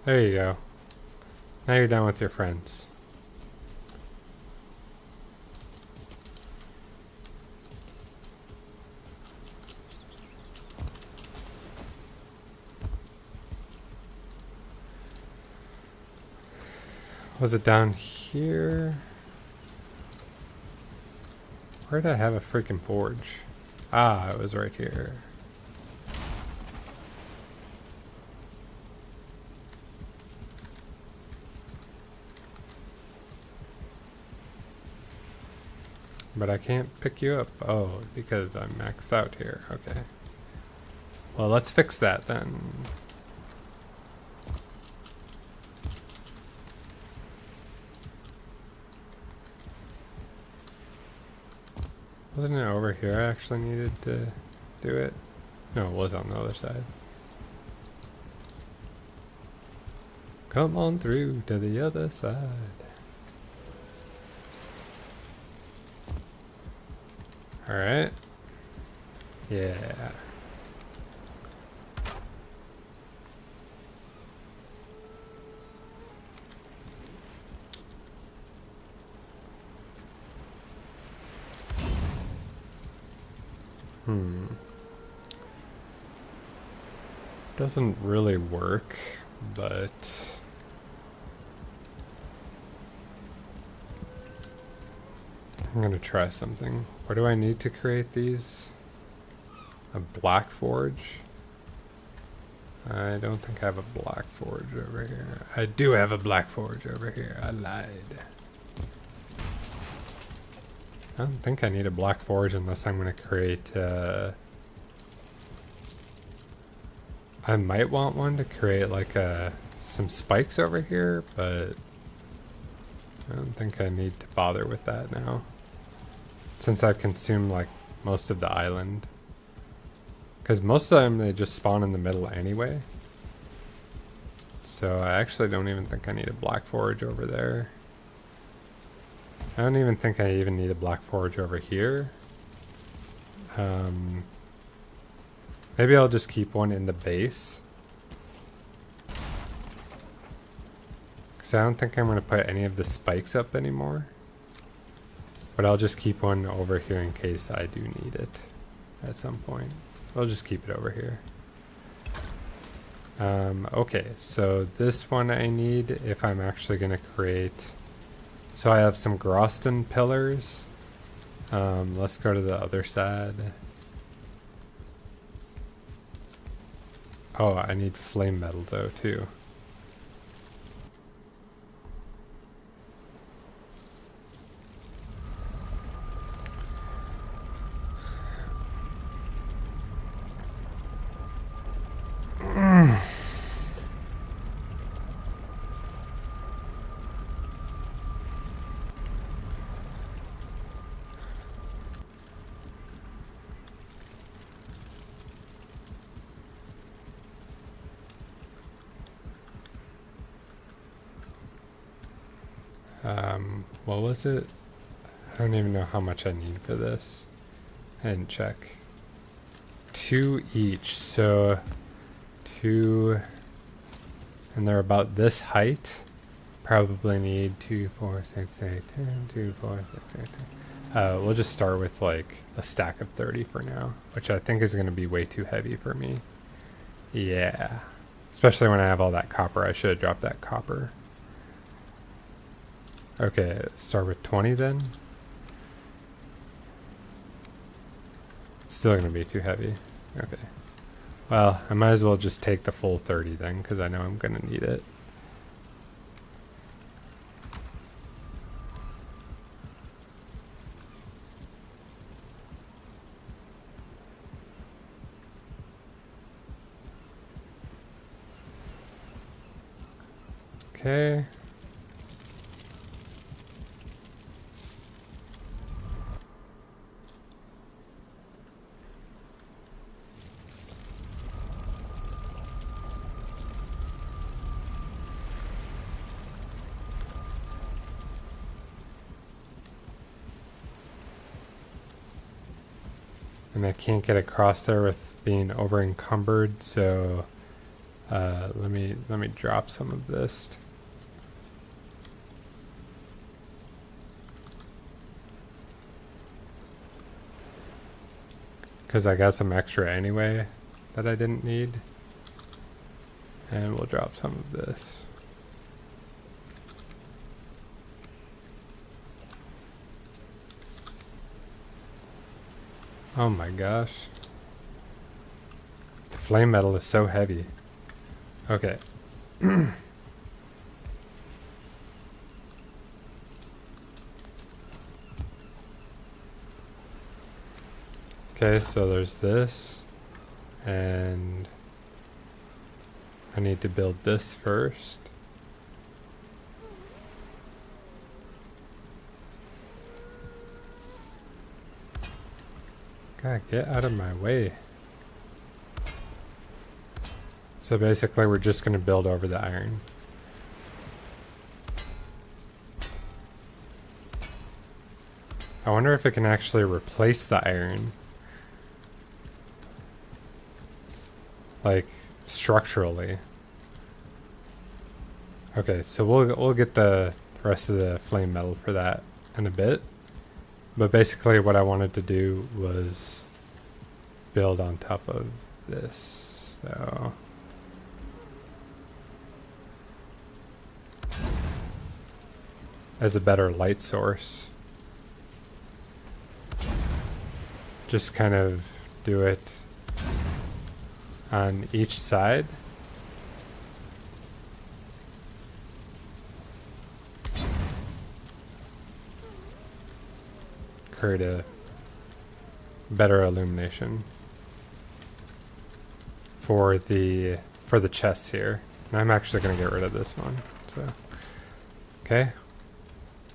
There you go. Now you're done with your friends. Was it down here? Where did I have a freaking forge? Ah, it was right here. But I can't pick you up. Oh, because I'm maxed out here. Okay. Well, let's fix that then. Wasn't it over here I actually needed to do it? No, it was on the other side. Come on through to the other side. Alright. Yeah. Doesn't really work, but I'm gonna try something. What do I need to create these? A black forge? I don't think I have a black forge over here. I do have a black forge over here. I lied. I don't think I need a black forge unless I'm going to create... I might want one to create like some spikes over here, but I don't think I need to bother with that now. Since I've consumed like most of the island. Because most of them, they just spawn in the middle anyway. So I actually don't even think I need a black forge over there. I don't even think I even need a black forge over here. Maybe I'll just keep one in the base. Because I don't think I'm going to put any of the spikes up anymore. But I'll just keep one over here in case I do need it at some point. I'll just keep it over here. Okay, so this one I need if I'm actually going to create... So I have some Groston pillars. Let's go to the other side. Oh, I need flame metal though too. What was it? I don't even know how much I need for this. I didn't check. 2 each, so 2, and they're about this height. Probably need 2, 4, 6, 8, 10, 2, 4, 6, 8, 10. We'll just start with like a stack of 30 for now, which I think is going to be way too heavy for me. Yeah, especially when I have all that copper. I should have dropped that copper. Okay, start with 20 then. Still gonna be too heavy. Okay. Well, I might as well just take the full 30 then, because I know I'm gonna need it. Okay. And I can't get across there with being over encumbered, so let me drop some of this. Because I got some extra anyway that I didn't need. And we'll drop some of this. Oh my gosh. The flame metal is so heavy. Okay. Okay, so there's this. And I need to build this first. God, get out of my way. So basically we're just going to build over the iron. I wonder if it can actually replace the iron. Like, structurally. Okay, so we'll get the rest of the flame metal for that in a bit. But basically what I wanted to do was build on top of this. So as a better light source. Just kind of do it on each side. Create a better illumination for the chests here. And I'm actually going to get rid of this one. So okay.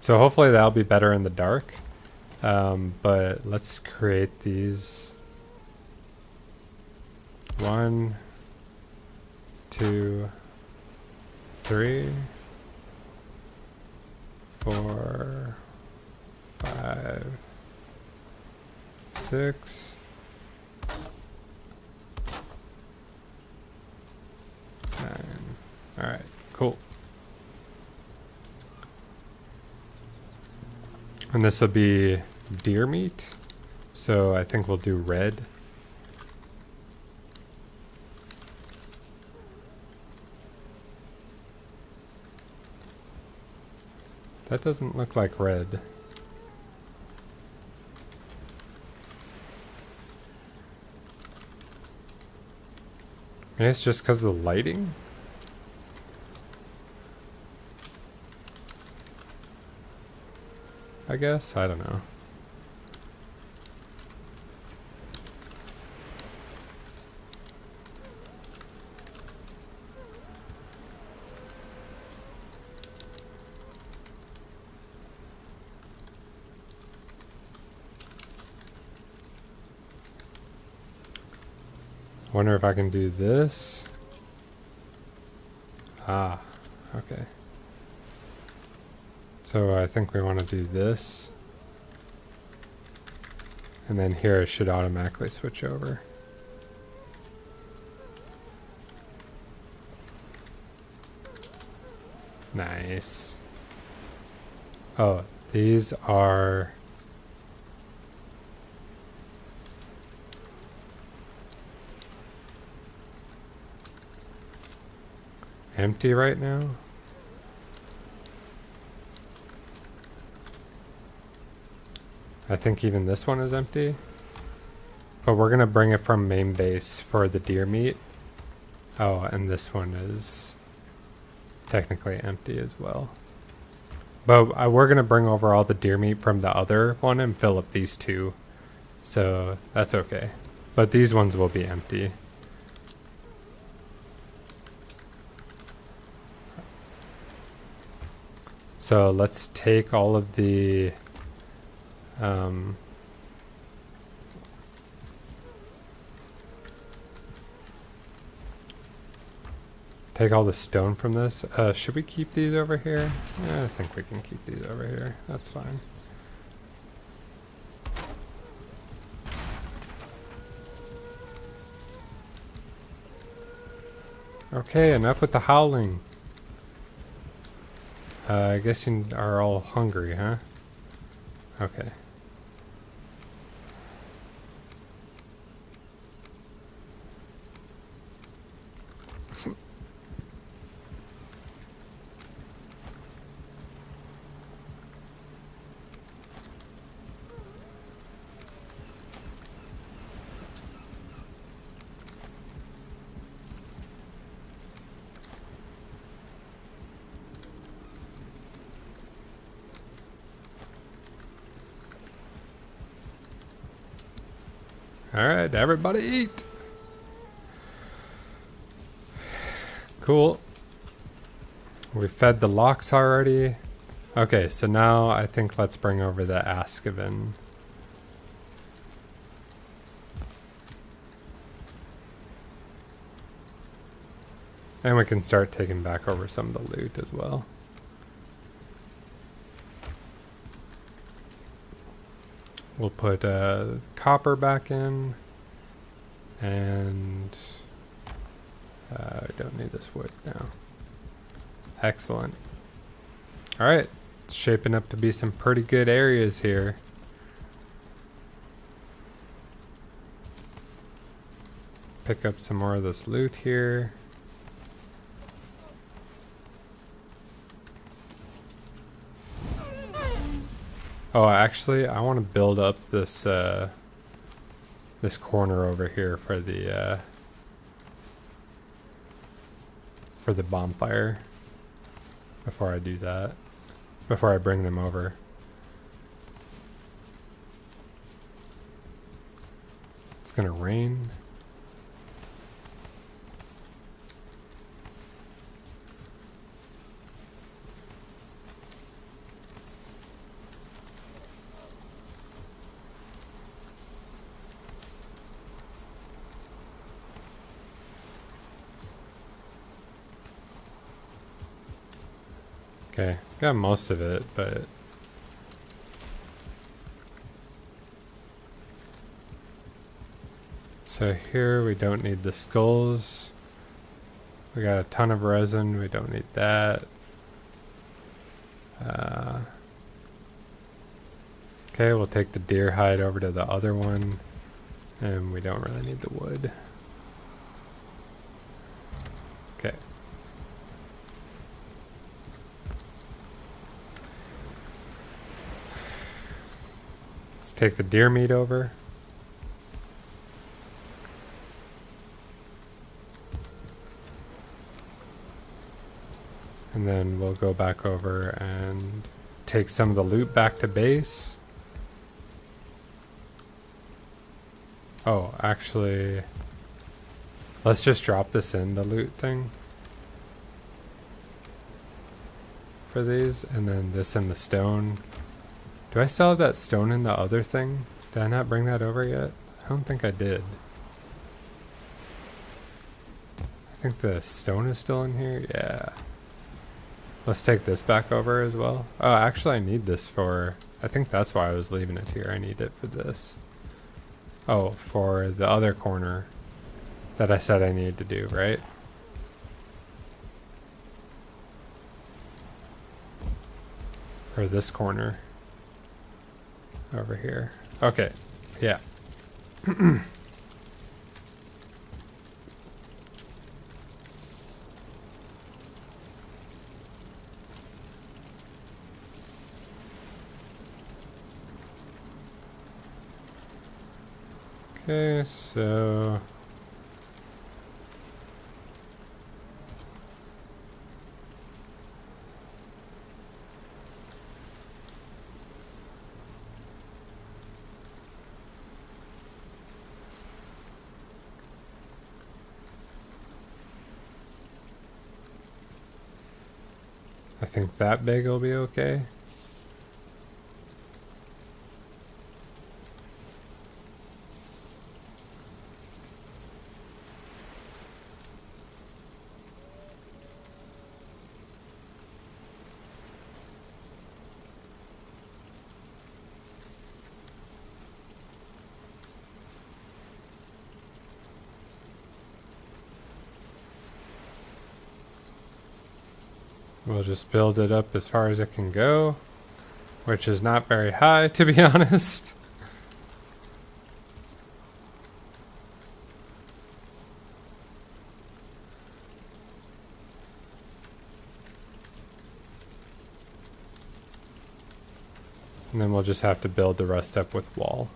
So hopefully that'll be better in the dark. But let's create these. 1, 2, 3, 4, 5, 6, 9. All right, cool. And this will be deer meat. So I think we'll do red. That doesn't look like red. Maybe it's just because of the lighting? I guess? I don't know. Wonder if I can do this. Ah, okay. So I think we want to do this. And then here it should automatically switch over. Nice. Oh, these are... empty right now? I think even this one is empty. But we're gonna bring it from main base for the deer meat. Oh, and this one is technically empty as well. But we're gonna bring over all the deer meat from the other one and fill up these two. So that's okay. But these ones will be empty. So let's take all of the take all the stone from this. Should we keep these over here? Yeah, I think we can keep these over here. That's fine. Okay, enough with the howling. I guess you are all hungry, huh? Okay. Alright, everybody eat! Cool. We fed the locks already. Okay, so now I think let's bring over the Askaven. And we can start taking back over some of the loot as well. We'll put copper back in, and I don't need this wood now. Excellent. All right, it's shaping up to be some pretty good areas here. Pick up some more of this loot here. Oh, actually, I want to build up this this corner over here for the bonfire. Before I do that, before I bring them over. It's gonna rain. Okay, got most of it, but so here we don't need the skulls. We got a ton of resin, we don't need that. Okay, we'll take the deer hide over to the other one, and we don't really need the wood. Okay. Let's take the deer meat over. And then we'll go back over and take some of the loot back to base. Oh, actually, let's just drop this in the loot thing for these, and then this in the stone. Do I still have that stone in the other thing? Did I not bring that over yet? I don't think I did. I think the stone is still in here. Yeah. Let's take this back over as well. Oh, actually I need this for... I think that's why I was leaving it here. I need it for this. Oh, for the other corner that I said I needed to do, right? Or this corner. Over here. Okay. Yeah. Okay, so I think that big will be okay. We'll just build it up as far as it can go, which is not very high, to be honest. And then we'll just have to build the rest up with wall.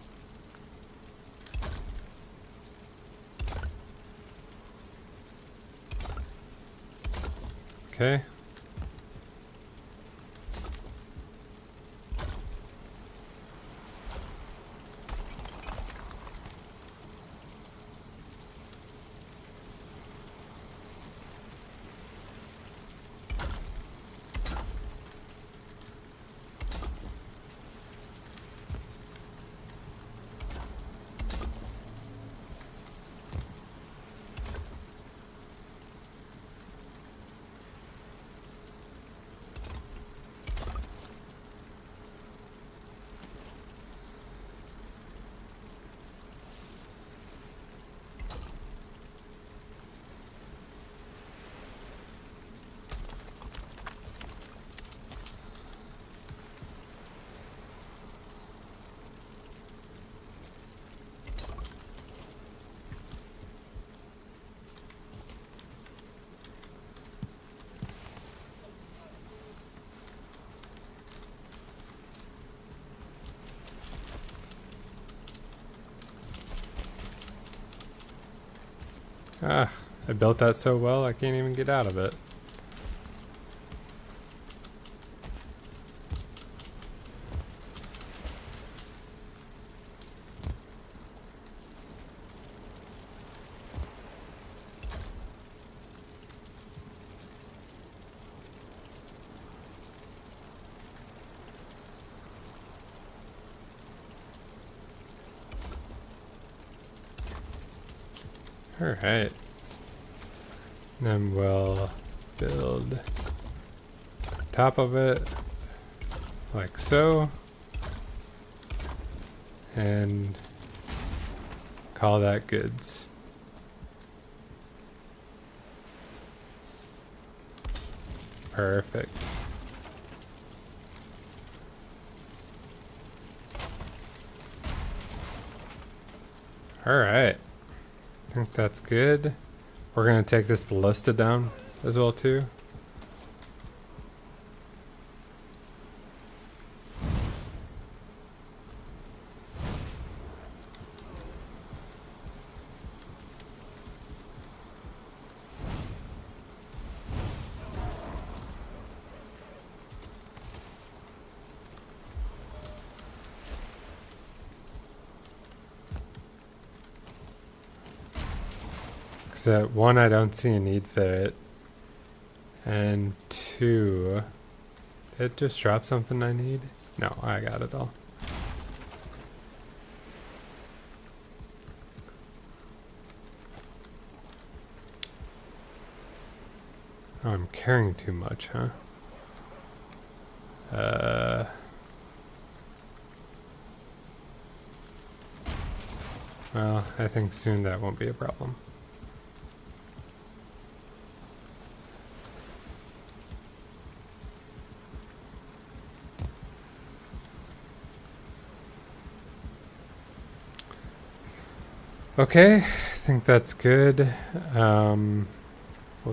Okay. Ah, I built that so well I can't even get out of it. Alright. Then we'll build top of it like so. And call that goods. Perfect. Alright. I think that's good. We're gonna take this ballista down as well too. Because one, I don't see a need for it. And two, did it just drop something I need? No, I got it all. Oh, I'm carrying too much, huh? Well, I think soon that won't be a problem. Okay, I think that's good. We'll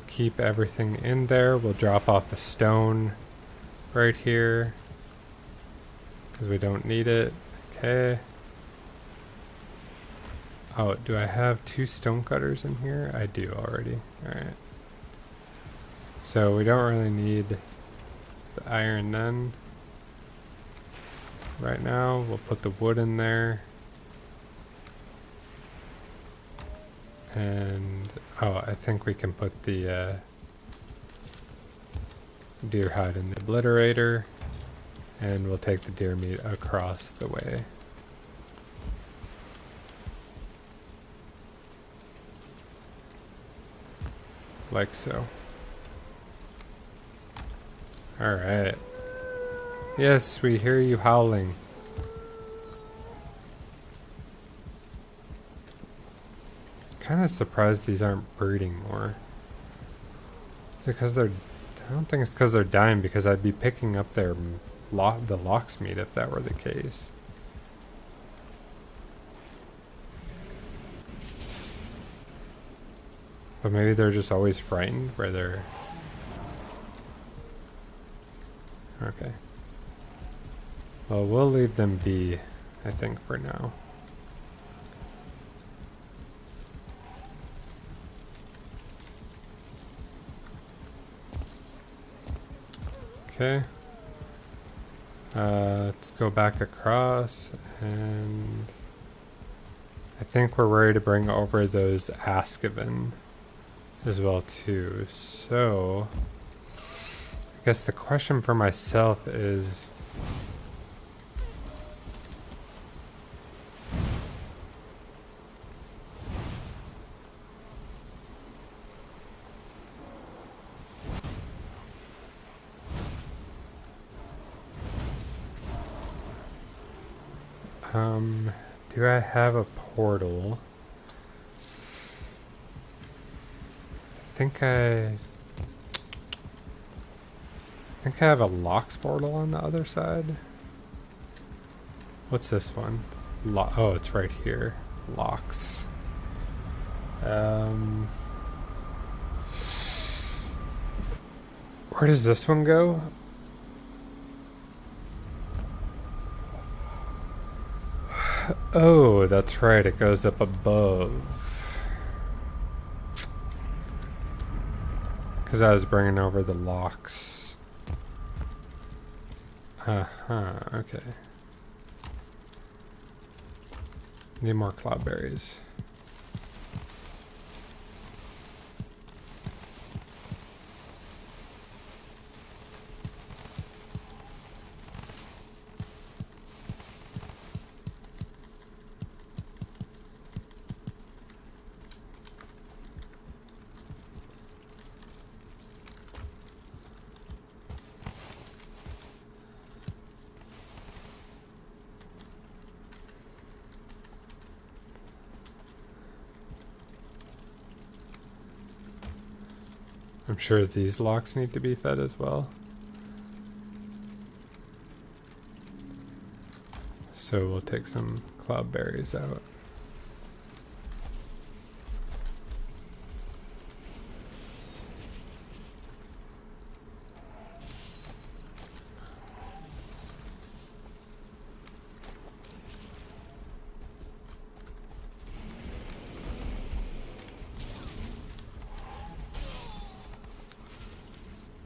keep everything in there. We'll drop off the stone right here because we don't need it. Okay. Oh, do I have 2 stone cutters in here? I do already. Alright. So we don't really need the iron then. Right now, we'll put the wood in there. And, oh, I think we can put the deer hide in the obliterator. And we'll take the deer meat across the way. Like so. Alright. Yes, we hear you howling. Kind of surprised these aren't breeding more. Is it because they're... I don't think it's because they're dying, because I'd be picking up their the lox meat if that were the case. But maybe they're just always frightened where they're... Okay. Well, we'll leave them be, I think, for now. Okay. Let's go back across, and I think we're ready to bring over those Askaven as well too. So I guess the question for myself is, do I have a portal? I think I have a Lox portal on the other side. What's this one? Oh, it's right here. Lox. Where does this one go? Oh, that's right. It goes up above. Because I was bringing over the locks. Okay. Need more cloudberries. I'm sure these locks need to be fed as well. So we'll take some cloudberries out.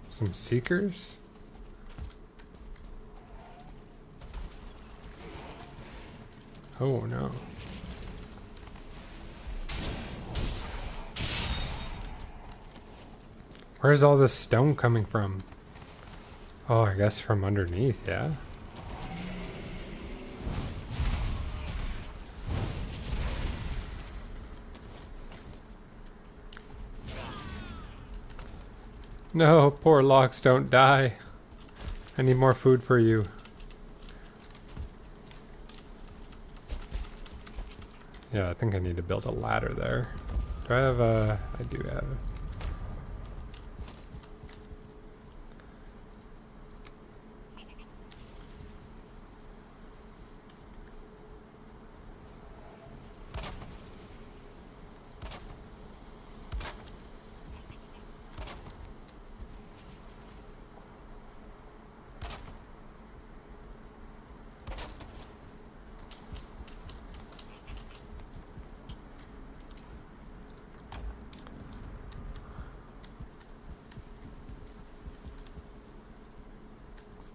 Some seekers? Oh no. Where's all this stone coming from? Oh, I guess from underneath, yeah? No, poor locks, don't die. I need more food for you. Yeah, I think I need to build a ladder there. Do I have a... I do have...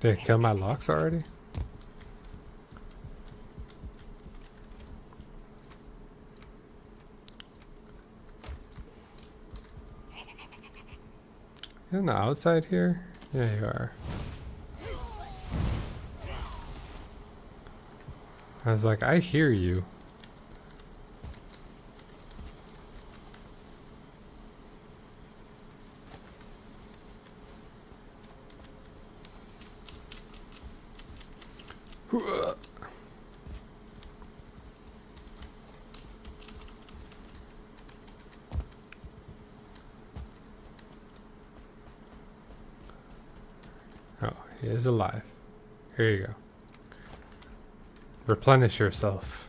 Did I kill my locks already? You're on the outside here? Yeah, you are. I was like, I hear you. Oh, he is alive. Here you go. Replenish yourself.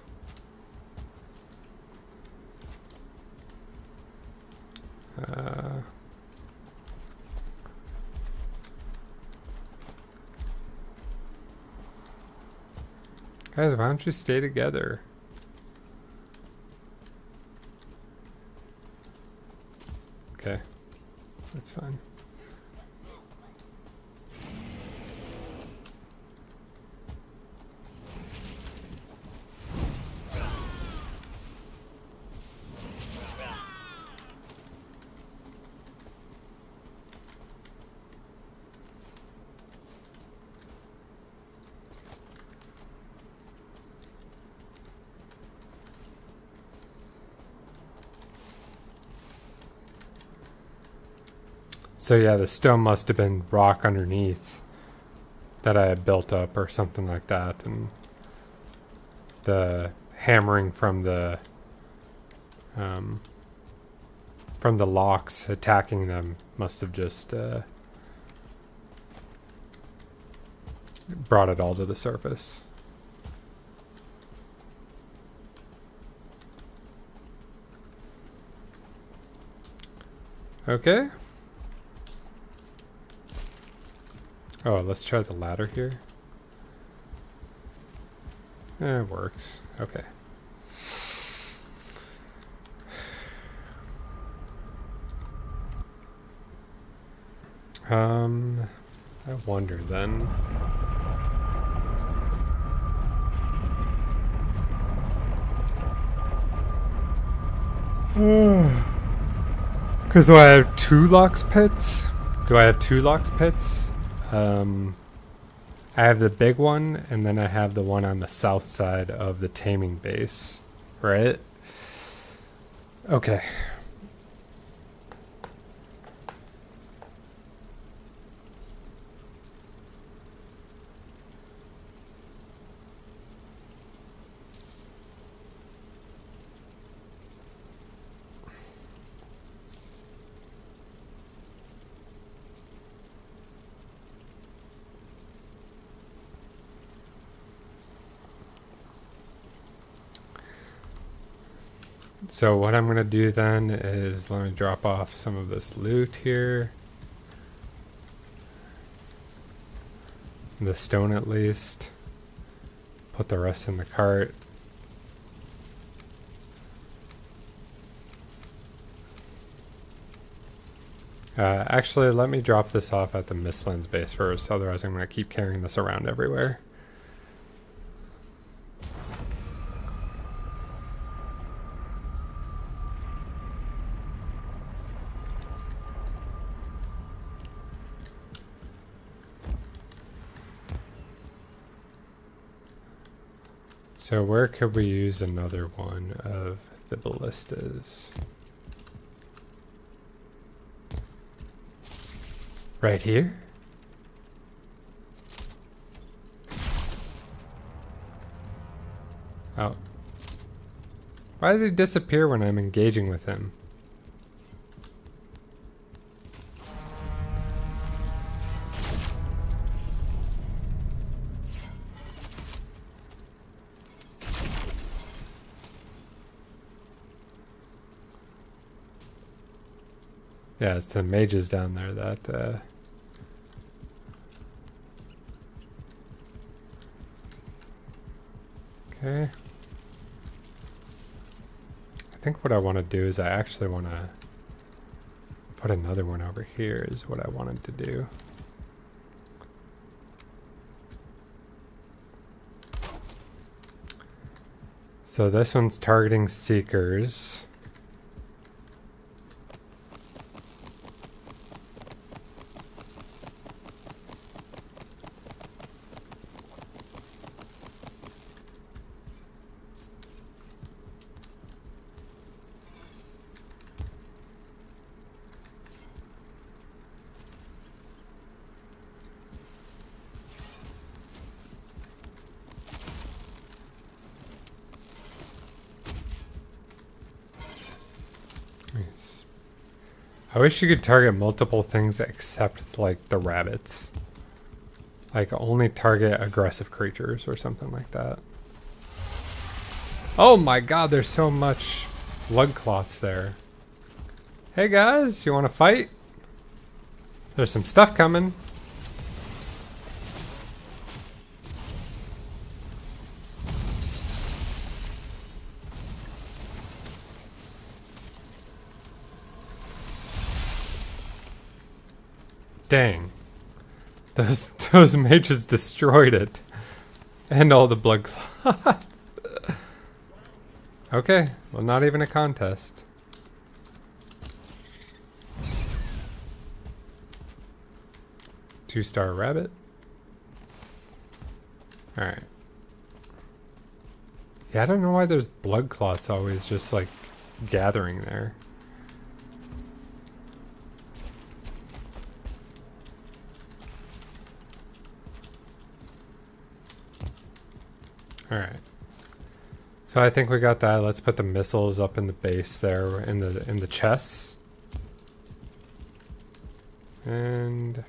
Guys, why don't you stay together? Okay, that's fine. So yeah, the stone must have been rock underneath that I had built up or something like that, and the hammering from the locks attacking them must have just brought it all to the surface. Okay. Oh, let's try the ladder here. It works. Okay. I wonder then. Because do I have two lox pits? Do I have two lox pits? I have the big one, and then I have the one on the south side of the taming base, right? Okay. So what I'm going to do then is let me drop off some of this loot here. The stone at least. Put the rest in the cart. Actually, let me drop this off at the Mistlands base first, otherwise I'm going to keep carrying this around everywhere. So where could we use another one of the ballistas? Right here? Oh. Why does he disappear when I'm engaging with him? Yeah, it's the mages down there that, okay. I think what I want to do is I actually want to put another one over here is what I wanted to do. So this one's targeting seekers. Nice. I wish you could target multiple things except like the rabbits. Like only target aggressive creatures or something like that. Oh my god, there's so much blood clots there. Hey guys, you want to fight? There's some stuff coming. Dang. Those mages destroyed it. And all the blood clots. Okay, well not even a contest. Two-star rabbit. Alright. Yeah, I don't know why there's blood clots always just like gathering there. Alright. So I think we got that. Let's put the missiles up in the base there in the chests. And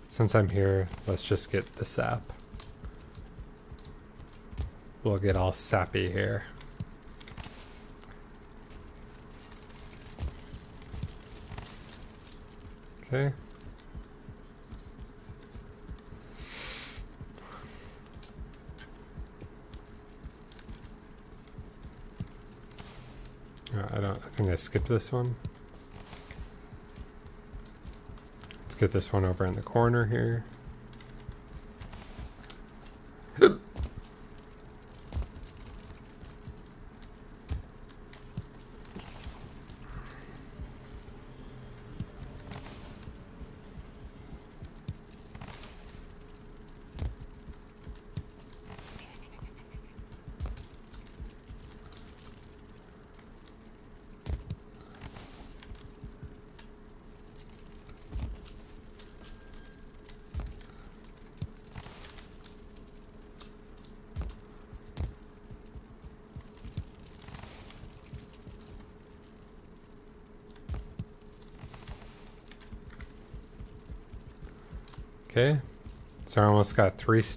since I'm here, let's just get the sap. We'll get all sappy here. Okay. I think I skipped this one. get this one over in the corner here. Okay, so I almost got 3 full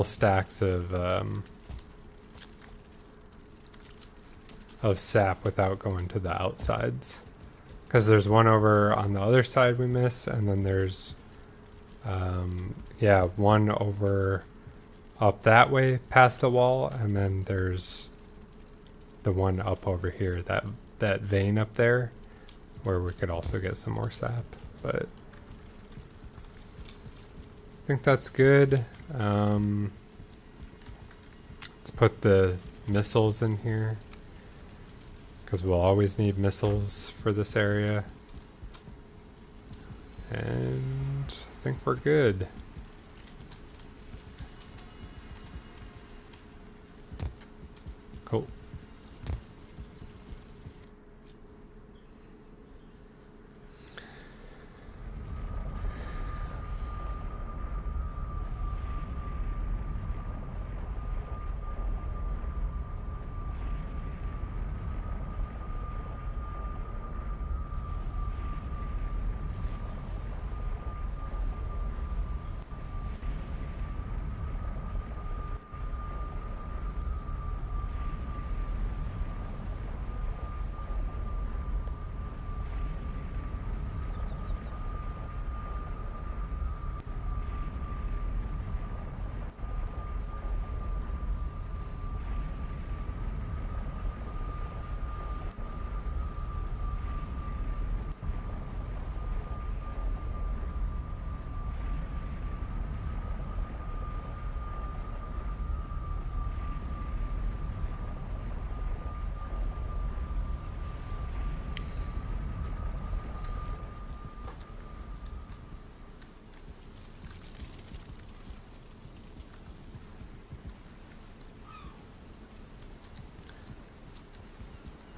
stacks of sap without going to the outsides. Because there's one over on the other side we miss, and then there's one over up that way past the wall, and then there's the one up over here, that vein up there, where we could also get some more sap. But I think that's good. Let's put the missiles in here, because we'll always need missiles for this area. And I think we're good. Cool.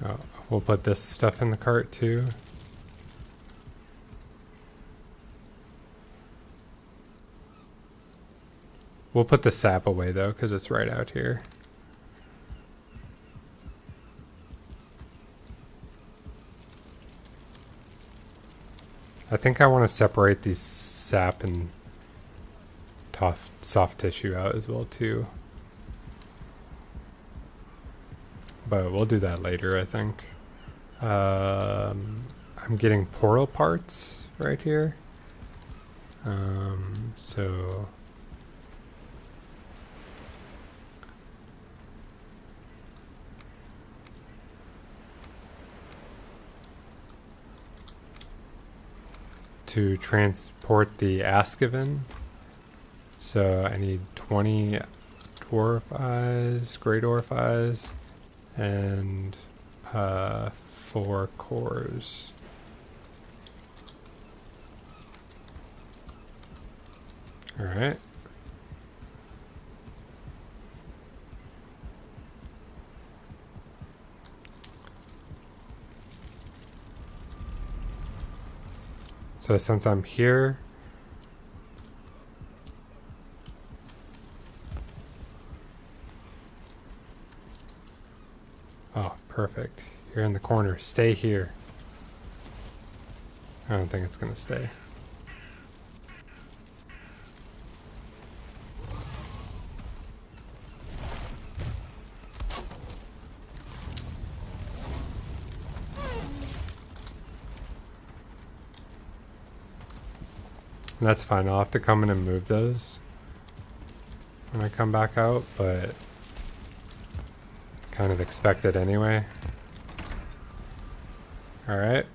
Oh, we'll put this stuff in the cart too. We'll put the sap away though, because it's right out here. I think I want to separate these sap and soft tissue out as well too. But we'll do that later, I think. I'm getting portal parts right here. So to transport the Askavan. So I need 20 dwarf eyes, great dwarf eyes, and 4 cores. All right. So since I'm here, oh, perfect. You're in the corner. Stay here. I don't think it's gonna stay. That's fine. I'll have to come in and move those when I come back out, but kind of expect it anyway. Alright.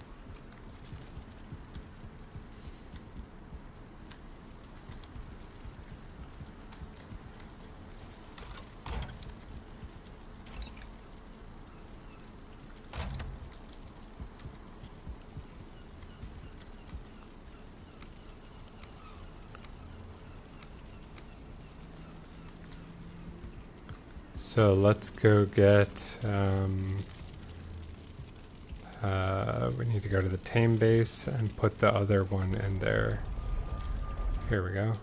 So let's go get, we need to go to the tame base and put the other one in there. Here we go.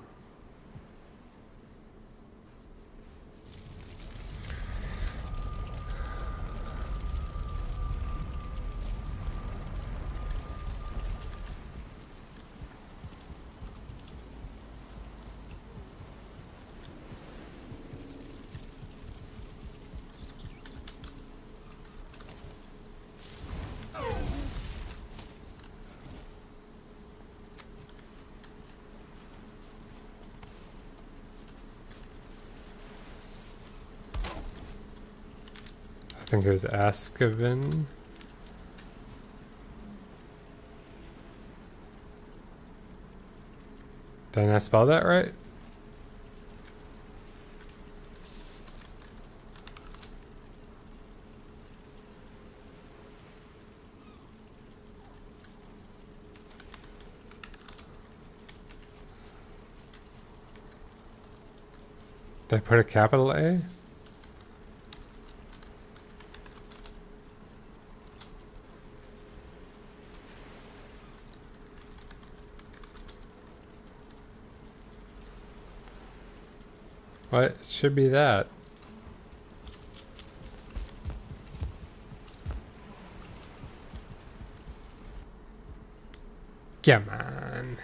I think it was Askavin. Did I spell that right? Did I put a capital A? What? It should be that. Come on.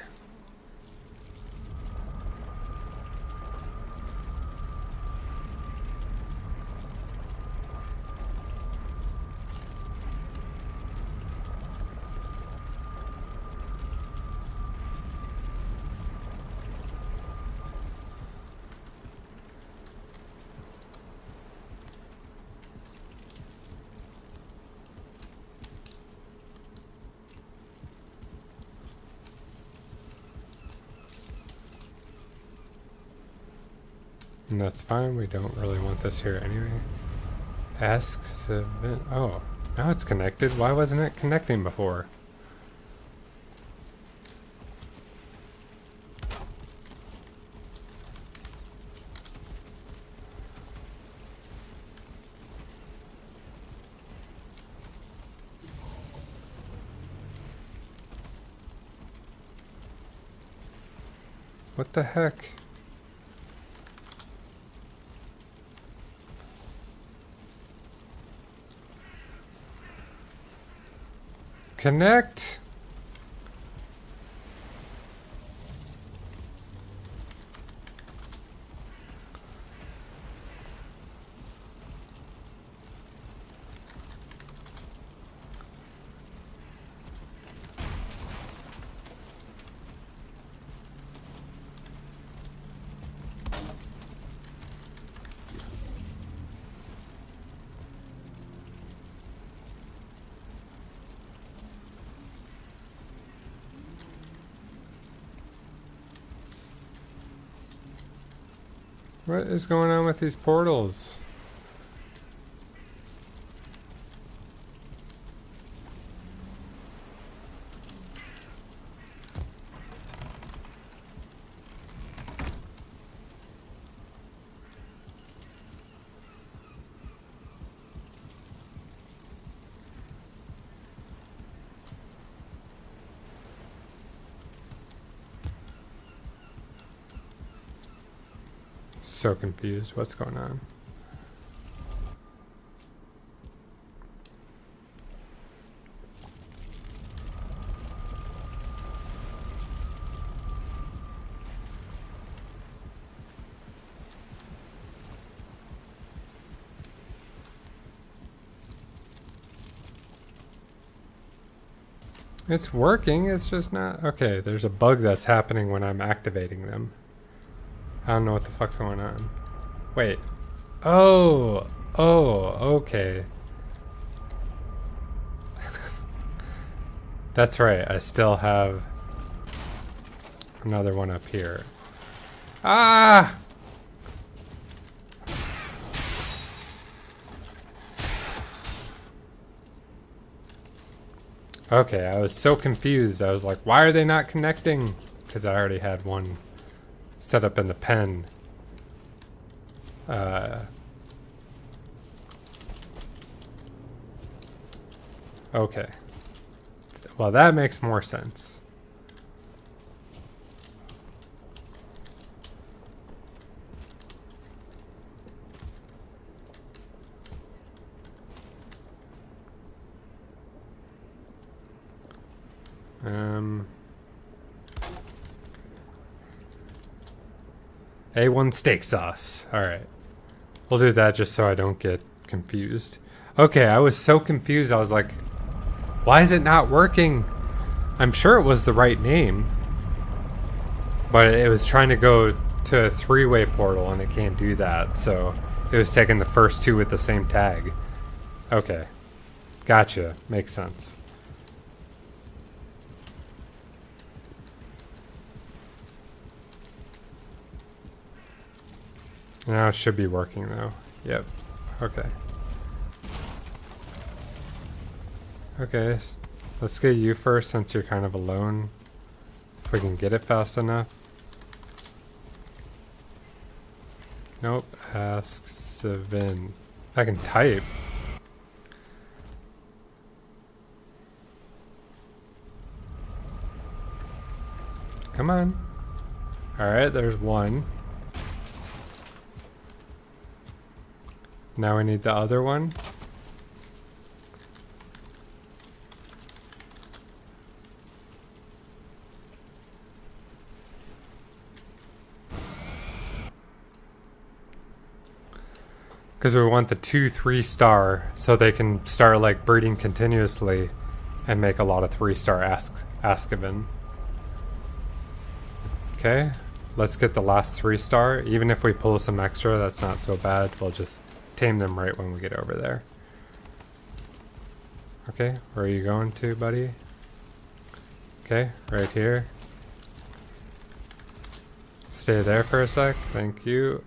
And that's fine, we don't really want this here anyway. Asks event. Oh, now it's connected. Why wasn't it connecting before? What the heck? Connect! What is going on with these portals? So confused. What's going on? It's working, it's just not... Okay, there's a bug that's happening when I'm activating them. I don't know what the fuck's going on. Wait. Oh! Oh, okay. That's right, I still have another one up here. Ah! Okay, I was so confused. I was like, why are they not connecting? Because I already had one set up in the pen. Okay. Well, that makes more sense. A1 steak sauce. Alright. We'll do that just so I don't get confused. Okay, I was so confused. I was like, why is it not working? I'm sure it was the right name. But it was trying to go to a three-way portal and it can't do that. So it was taking the first two with the same tag. Okay. Gotcha. Makes sense. Now it should be working though. Yep. Okay. Okay. Let's get you first since you're kind of alone. If we can get it fast enough. Nope. Ask Savin. I can type. Come on. Alright, there's one. Now we need the other one. Because we want the 2 3-star so they can start like breeding continuously and make a lot of 3-star Askaven. Okay, let's get the last 3-star. Even if we pull some extra, that's not so bad. We'll just tame them right when we get over there. Okay, where are you going to, buddy? Okay, right here. Stay there for a sec. Thank you.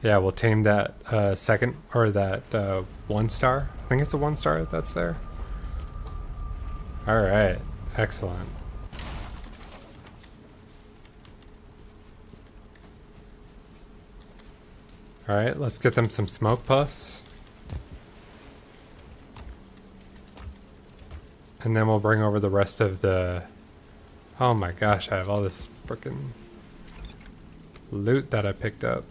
Yeah, we'll tame that second, or that 1-star. I think it's a 1-star that's there. Alright, excellent. Alright, let's get them some smoke puffs. And then we'll bring over the rest of the... Oh my gosh, I have all this frickin' loot that I picked up.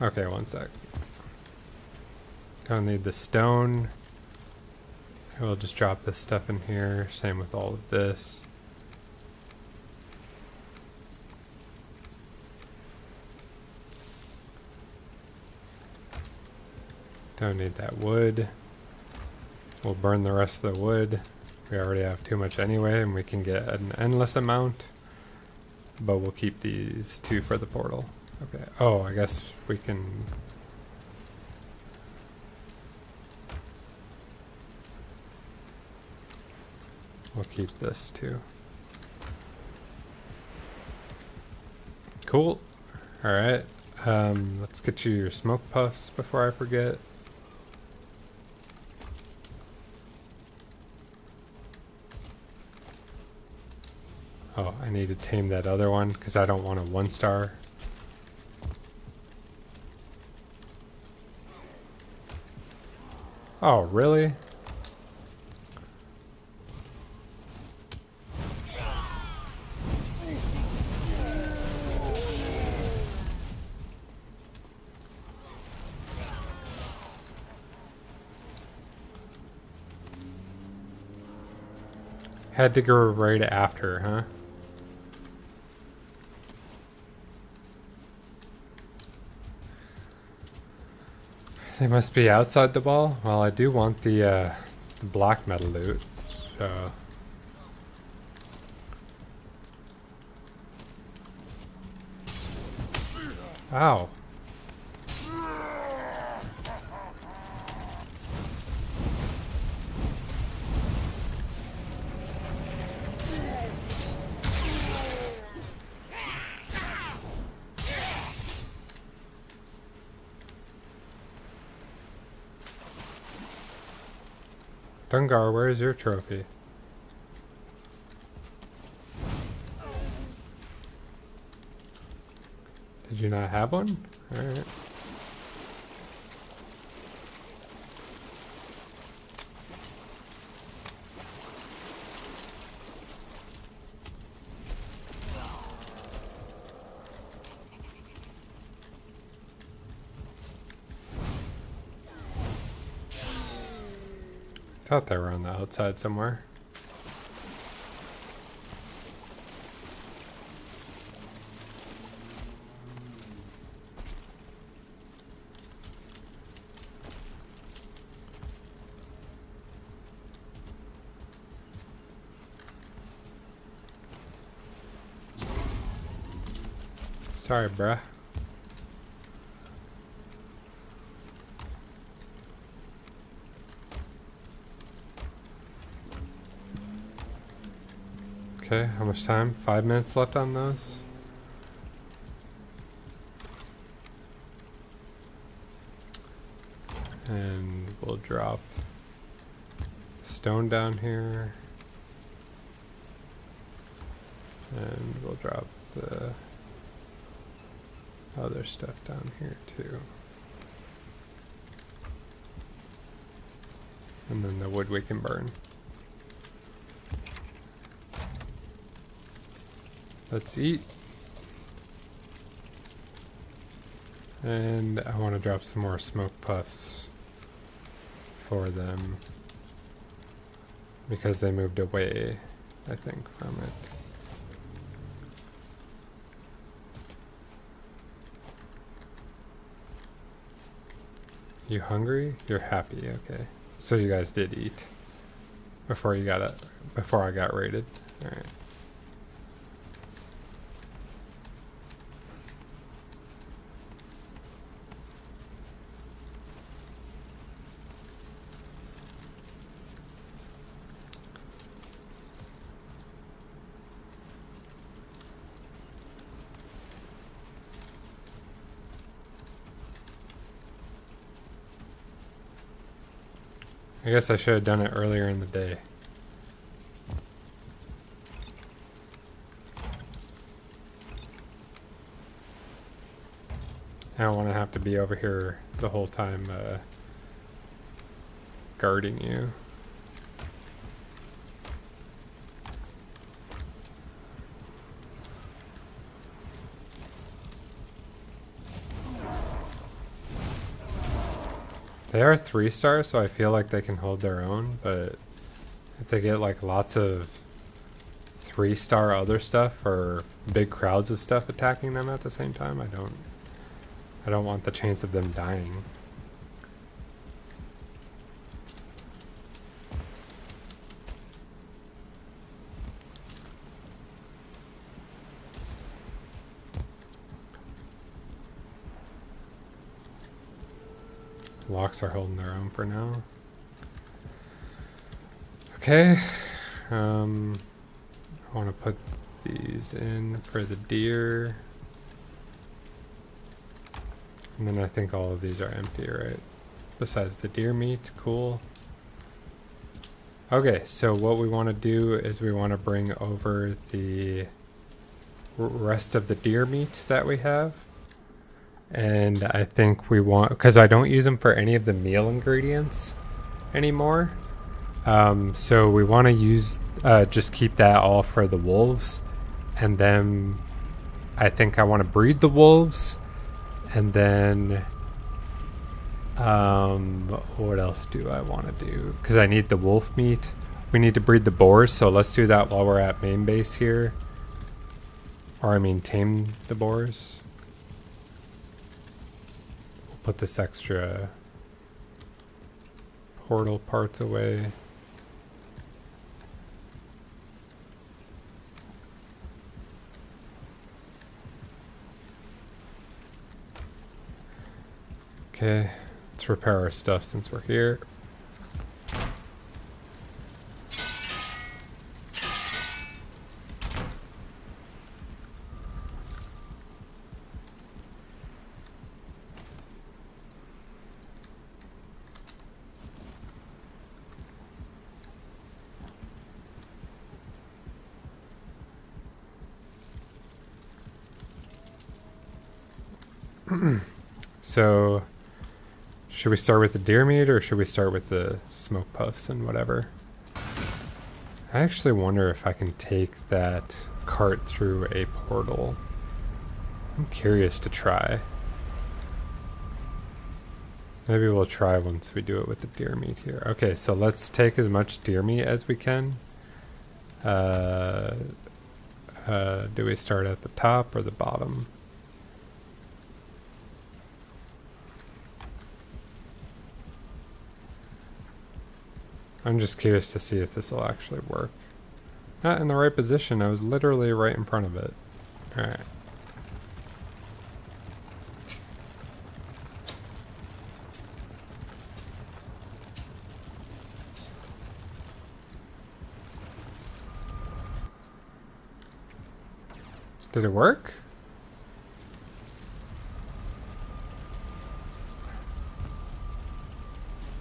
Okay, one sec. Gonna need the stone. We'll just drop this stuff in here. Same with all of this. Don't need that wood. We'll burn the rest of the wood. We already have too much anyway, and we can get an endless amount. But we'll keep these 2 for the portal. Okay. Oh, I guess we can... We'll keep this too. Cool. Alright. Let's get you your smoke puffs before I forget. Oh, I need to tame that other one because I don't want a 1-star. Oh, really? Had to go right after, huh? They must be outside the wall. Well, I do want the black metal loot. So. Ow. Gungar, where's your trophy? Did you not have one? Alright. Thought they were on the outside somewhere. Sorry, bruh. Okay, how much time? 5 minutes left on those? And we'll drop stone down here. And we'll drop the other stuff down here too. And then the wood we can burn. Let's eat. And I want to drop some more smoke puffs for them because they moved away, I think, from it. You hungry? You're happy, okay. So you guys did eat before you got it, before I got raided. All right. I guess I should have done it earlier in the day. I don't want to have to be over here the whole time guarding you. They are 3-star, so I feel like they can hold their own, but if they get like lots of 3-star other stuff or big crowds of stuff attacking them at the same time, I don't want the chance of them dying. Locks are holding their own for now. Okay. I want to put these in for the deer. And then I think all of these are empty, right? Besides the deer meat, cool. Okay, so what we want to do is we want to bring over the rest of the deer meat that we have. And I think we want, because I don't use them for any of the meal ingredients anymore. So we want to use, just keep that all for the wolves. And then I think I want to breed the wolves. And then, what else do I want to do? Because I need the wolf meat. We need to breed the boars, so let's do that while we're at main base here. Or I mean, tame the boars. We'll put this extra portal parts away. Okay, let's repair our stuff since we're here. So, should we start with the deer meat or should we start with the smoke puffs and whatever? I actually wonder if I can take that cart through a portal. I'm curious to try. Maybe we'll try once we do it with the deer meat here. Okay, so let's take as much deer meat as we can. Do we start at the top or the bottom? I'm just curious to see if this will actually work. Not in the right position. I was literally right in front of it. Alright. Did it work?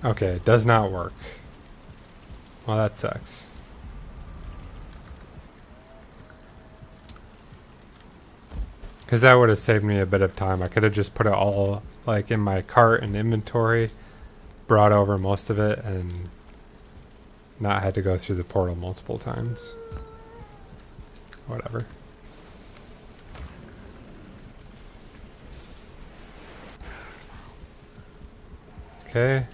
Okay, it does not work. Well, that sucks. Because that would have saved me a bit of time. I could have just put it all like in my cart and inventory, brought over most of it, and not had to go through the portal multiple times. Whatever. Okay.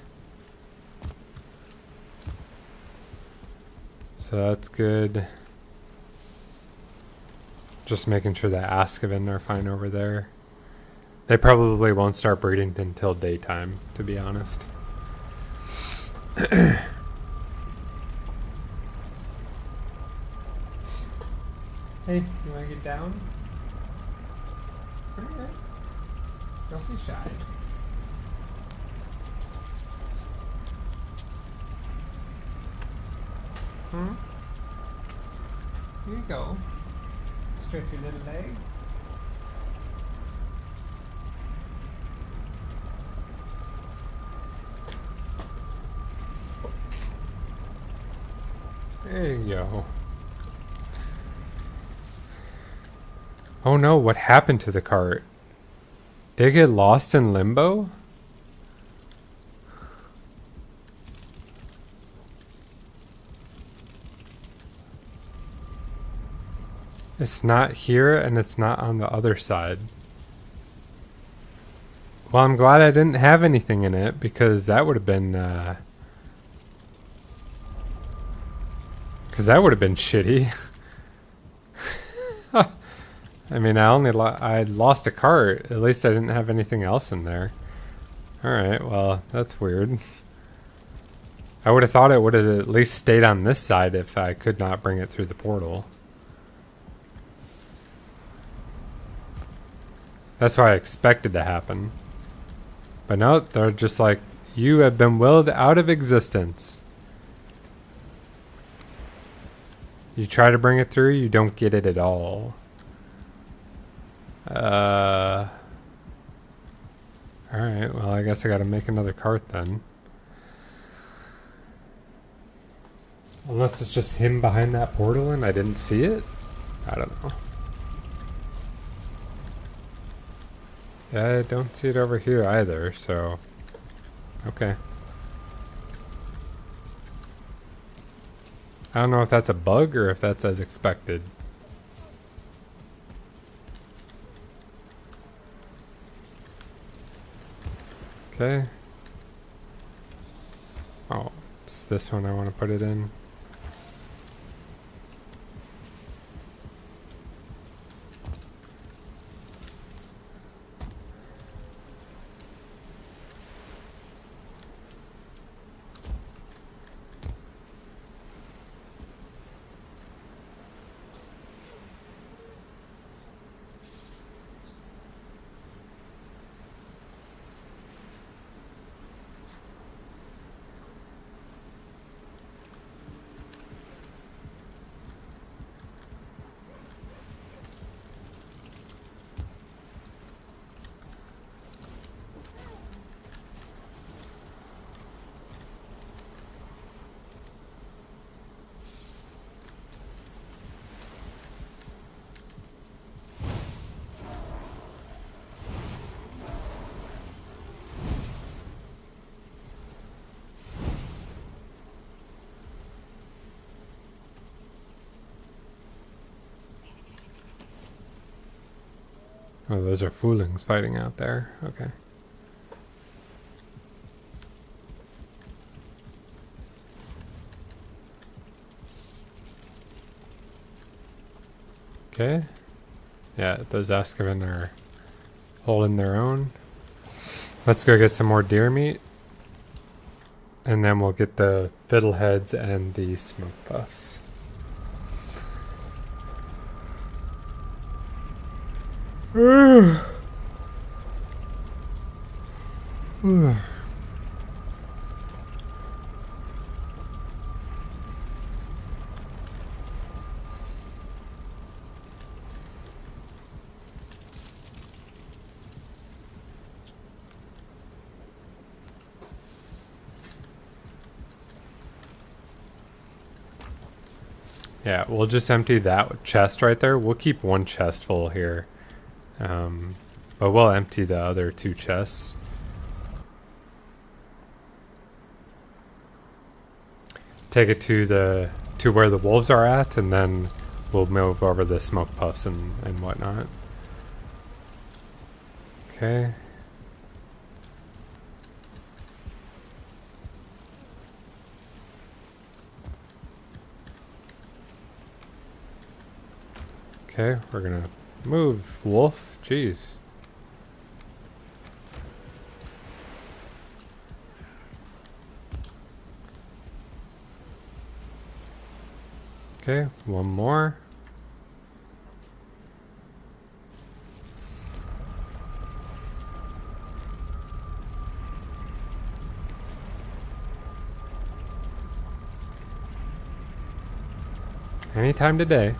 So that's good. Just making sure that Askaven are fine over there. They probably won't start breeding until daytime, to be honest. Hey, you wanna get down? Come here. Don't be shy. Here you go. Stretch your little legs. There you go. Oh no, what happened to the cart? Did it get lost in limbo? It's not here and it's not on the other side. Well, I'm glad I didn't have anything in it because that would have been shitty. I mean, I lost a cart. At least I didn't have anything else in there. All right, well, that's weird. I would have thought it would have at least stayed on this side if I could not bring it through the portal. That's what I expected to happen. But no, they're just like, you have been willed out of existence. You try to bring it through, you don't get it at all. Alright, well, I guess I gotta make another cart then. Unless it's just him behind that portal and I didn't see it? I don't know. Yeah, I don't see it over here either, so... Okay. I don't know if that's a bug or if that's as expected. Okay. Oh, it's this one I want to put it in. Oh, those are foolings fighting out there. Okay. Okay. Yeah, those Askaven are holding their own. Let's go get some more deer meat. And then we'll get the fiddleheads and the smoke puffs. Yeah, we'll just empty that chest right there. We'll keep one chest full here. But we'll empty the other 2 chests. Take it to where the wolves are at, and then we'll move over the smoke puffs and whatnot. Okay. Okay, we're gonna move, wolf. Jeez. Okay, one more. Anytime today.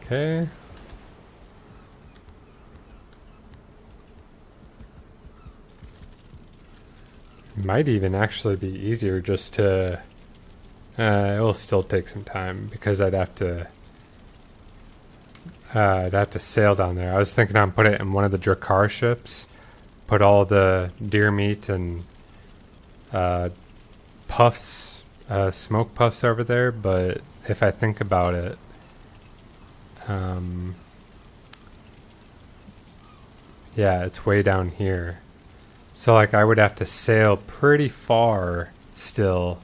Okay. Might even actually be easier just to... it will still take some time because I'd have to sail down there. I was thinking I'd put it in one of the Drakkar ships, put all the deer meat and puffs, smoke puffs over there, but if I think about it, yeah, it's way down here. So like I would have to sail pretty far still.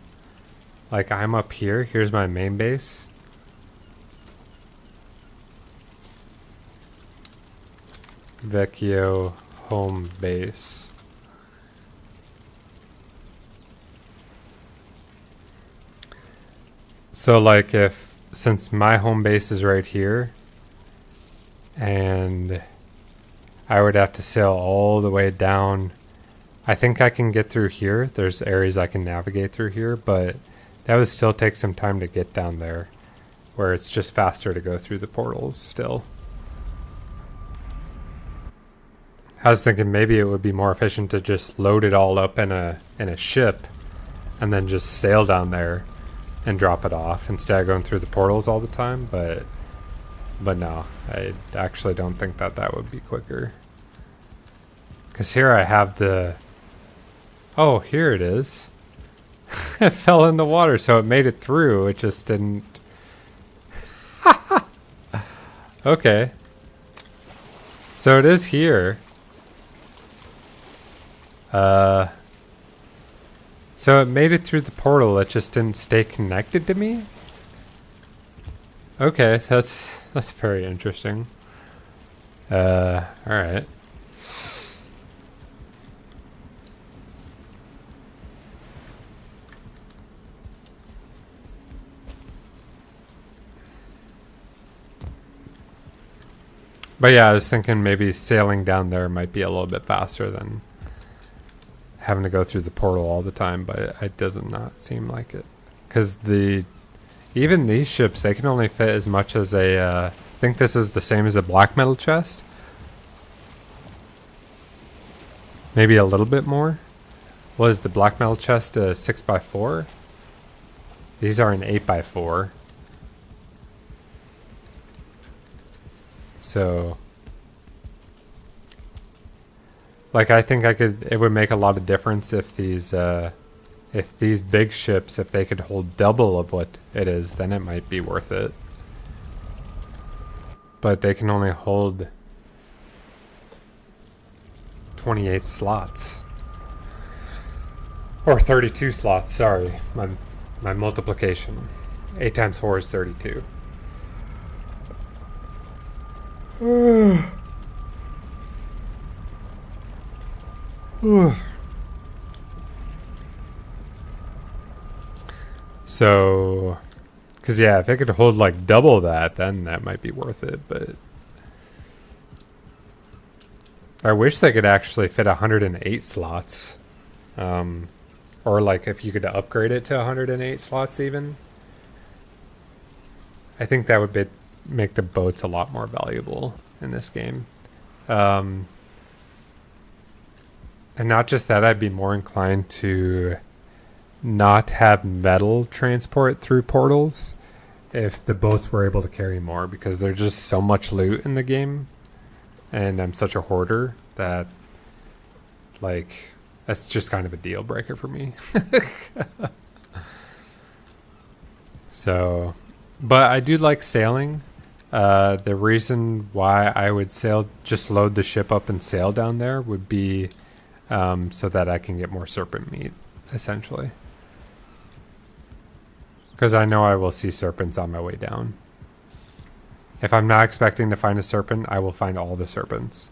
Like I'm up here, here's my main base. Vecchio home base. So like since my home base is right here, and I would have to sail all the way down. I think I can get through here. There's areas I can navigate through here, but that would still take some time to get down there, where it's just faster to go through the portals still. I was thinking maybe it would be more efficient to just load it all up in a ship and then just sail down there and drop it off instead of going through the portals all the time, but no, I actually don't think that would be quicker. Because here I have the... Oh, here it is. It fell in the water, so it made it through. It just didn't... Okay. So it is here. So it made it through the portal, it just didn't stay connected to me? Okay, that's very interesting. Alright. But yeah, I was thinking maybe sailing down there might be a little bit faster than having to go through the portal all the time, but it does not seem like it. Because even these ships, they can only fit as much as a... I think this is the same as a black metal chest. Maybe a little bit more. Was the black metal chest a 6x4? These are an 8x4. So Like I think it would make a lot of difference if these big ships, if they could hold double of what it is, then it might be worth it. But they can only hold 28 slots. Or 32 slots, sorry. My multiplication. 8 times 4 is 32. So, because yeah, if it could hold like double that, then that might be worth it. But I wish they could actually fit 108 slots. Or like if you could upgrade it to 108 slots even. I think that would make the boats a lot more valuable in this game. And not just that, I'd be more inclined to not have metal transport through portals if the boats were able to carry more, because there's just so much loot in the game and I'm such a hoarder that like that's just kind of a deal breaker for me. So, but I do like sailing. The reason why I would just load the ship up and sail down there would be so that I can get more serpent meat, essentially. Because I know I will see serpents on my way down. If I'm not expecting to find a serpent, I will find all the serpents.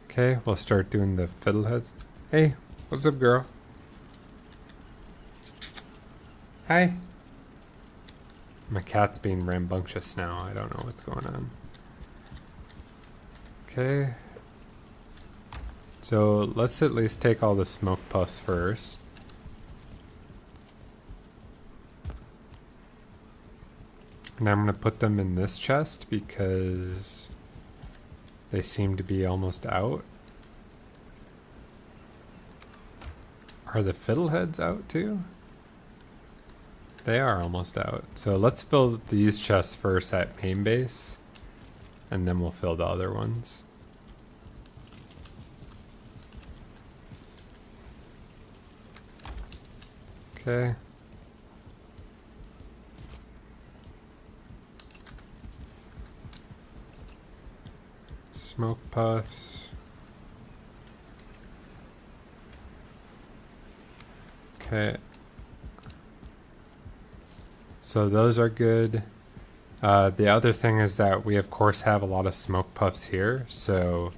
Okay, we'll start doing the fiddleheads. Hey, what's up, girl? Hi. My cat's being rambunctious now. I don't know what's going on. Okay. So let's at least take all the smoke puffs first. And I'm going to put them in this chest because they seem to be almost out. Are the fiddleheads out too? They are almost out. So let's fill these chests first at main base, and then we'll fill the other ones. Okay. Smoke puffs. Okay. So those are good. The other thing is that we of course have a lot of smoke puffs here, so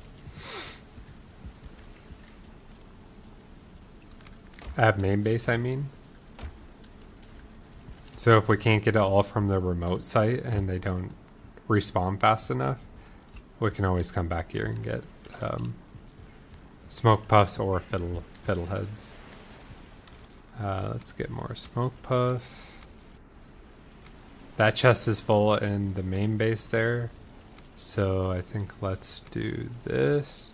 at main base I mean. So if we can't get it all from the remote site and they don't respawn fast enough, we can always come back here and get smoke puffs or fiddleheads. Let's get more smoke puffs. That chest is full in the main base there, so I think let's do this.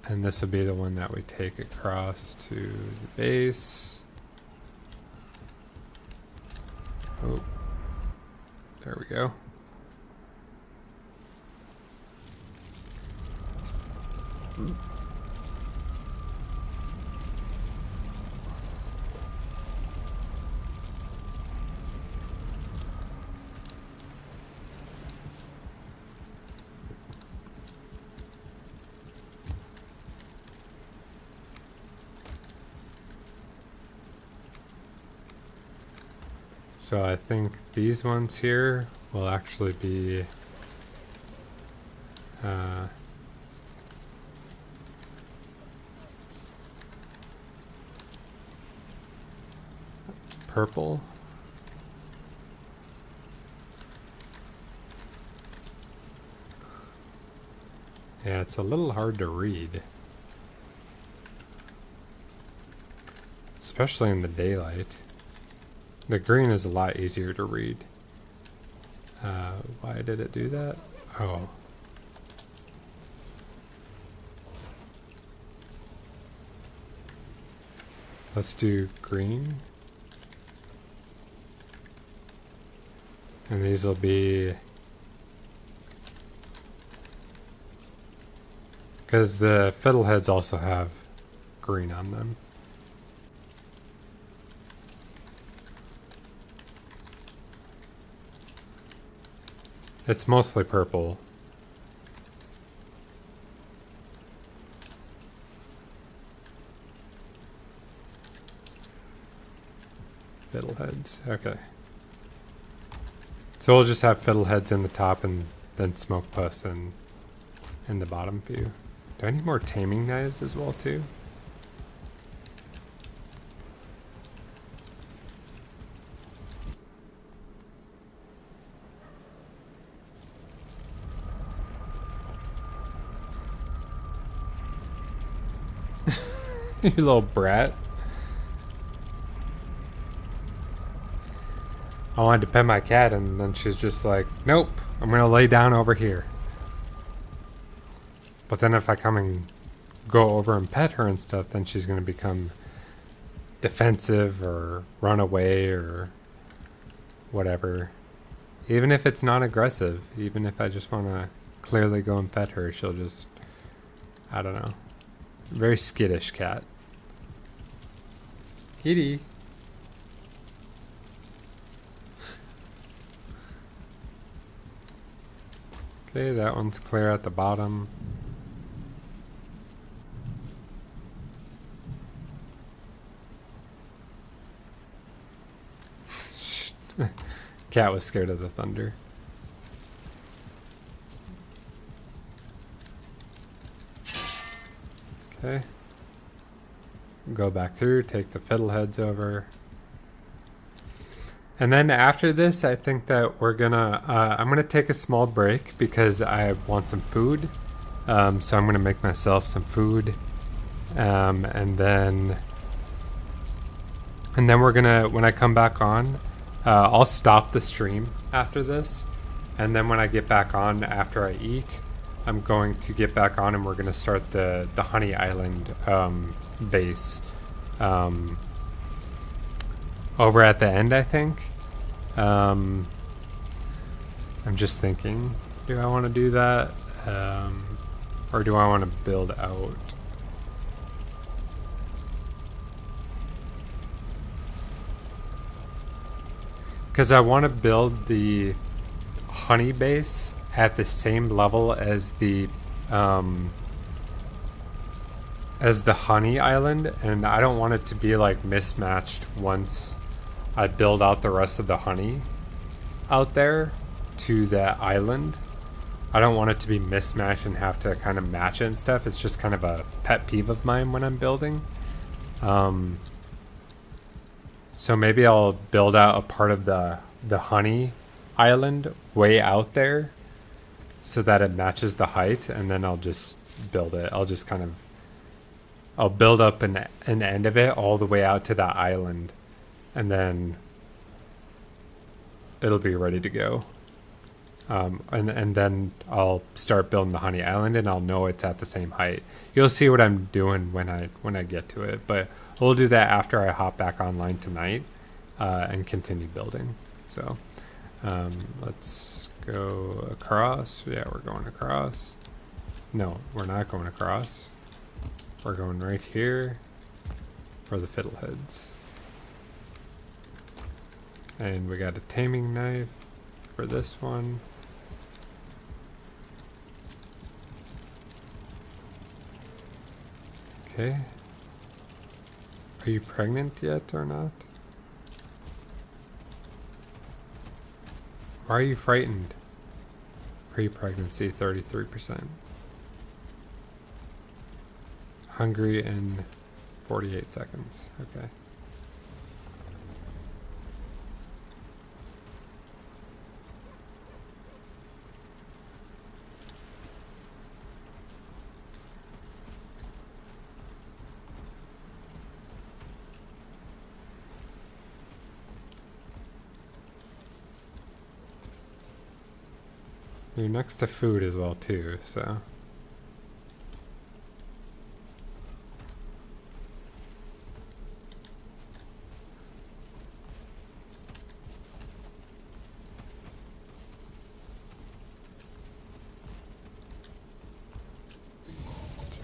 And this will be the one that we take across to the base. Oh, there we go. So I think these ones here will actually be purple. Yeah, it's a little hard to read, especially in the daylight. The green is a lot easier to read. Why did it do that? Oh. Let's do green. And these will be Because the fiddleheads also have green on them. It's mostly purple. Fiddleheads. Okay. So we'll just have fiddleheads in the top and then smoke puss in the bottom view. Do I need more taming knives as well too? You little brat. I wanted to pet my cat and then she's just like, nope, I'm gonna lay down over here. But then if I come and go over and pet her and stuff, then she's gonna become defensive or run away or whatever. Even if it's not aggressive, even if I just wanna clearly go and pet her, she'll just, I don't know. Very skittish cat. Kitty. Okay, that one's clear at the bottom. Cat was scared of the thunder. Okay. Go back through, take the fiddleheads over. And then after this, I think that we're gonna, I'm gonna take a small break because I want some food. So I'm gonna make myself some food. And then we're gonna, when I come back on, I'll stop the stream after this. And then when I get back on after I eat, I'm going to get back on and we're going to start the Honey Island base over at the end, I think. I'm just thinking, do I want to do that? Or do I want to build out? Because I want to build the honey base at the same level as the honey island, and I don't want it to be like mismatched once I build out the rest of the honey out there to that island. I don't want it to be mismatched and have to kind of match it and stuff. It's just kind of a pet peeve of mine when I'm building. So maybe I'll build out a part of the honey island way out there so that it matches the height, and then I'll just build it. I'll build up an end of it all the way out to that island, and then it'll be ready to go. And then I'll start building the honey island, and I'll know it's at the same height. You'll see what I'm doing when I get to it, but we'll do that after I hop back online tonight and continue building. So let's go across. Yeah, we're going across. No, we're not going across. We're going right here for the fiddleheads. And we got a taming knife for this one. Okay. Are you pregnant yet or not? Why are you frightened? Pre-pregnancy, 33%. Hungry in 48 seconds. Okay. You're next to food as well too, so.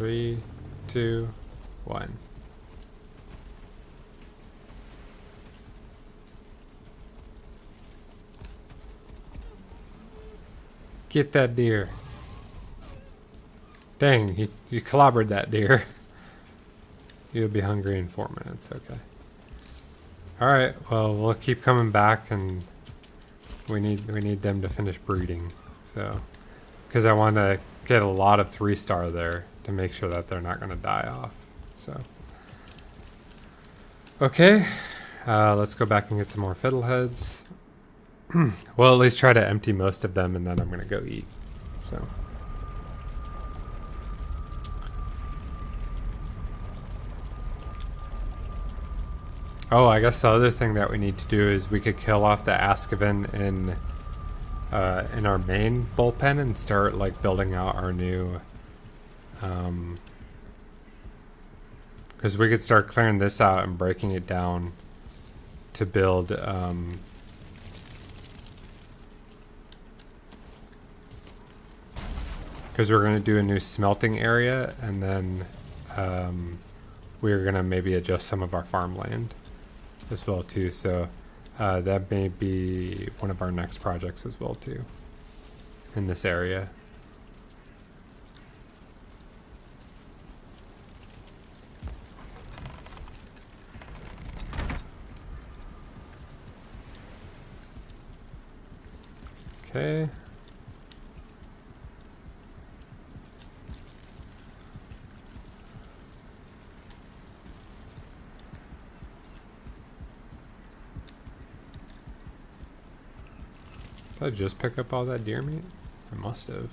3, 2, 1. Get that deer. Dang, you clobbered that deer. You'll be hungry in 4 minutes, okay. Alright, well, we'll keep coming back, and we need them to finish breeding. So, because I want to get a lot of 3-star there to make sure that they're not going to die off. So, okay, let's go back and get some more fiddleheads. Well, at least try to empty most of them, and then I'm going to go eat. So. Oh, I guess the other thing that we need to do is we could kill off the Askaven in our main bullpen and start like building out our new. Because we could start clearing this out and breaking it down to build. Because we're going to do a new smelting area, and then we're going to maybe adjust some of our farmland as well too, so that may be one of our next projects as well too in this area. Okay. Did I just pick up all that deer meat? I must have.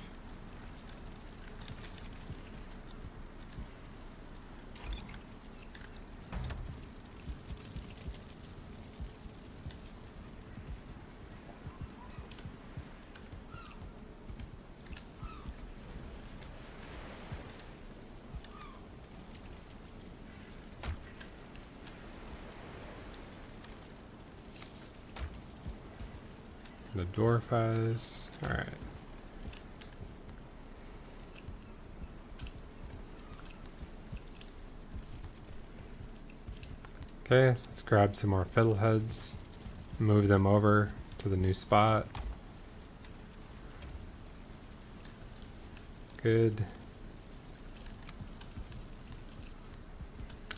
The dwarf eyes. Alright. Okay, let's grab some more fiddleheads. Move them over to the new spot. Good.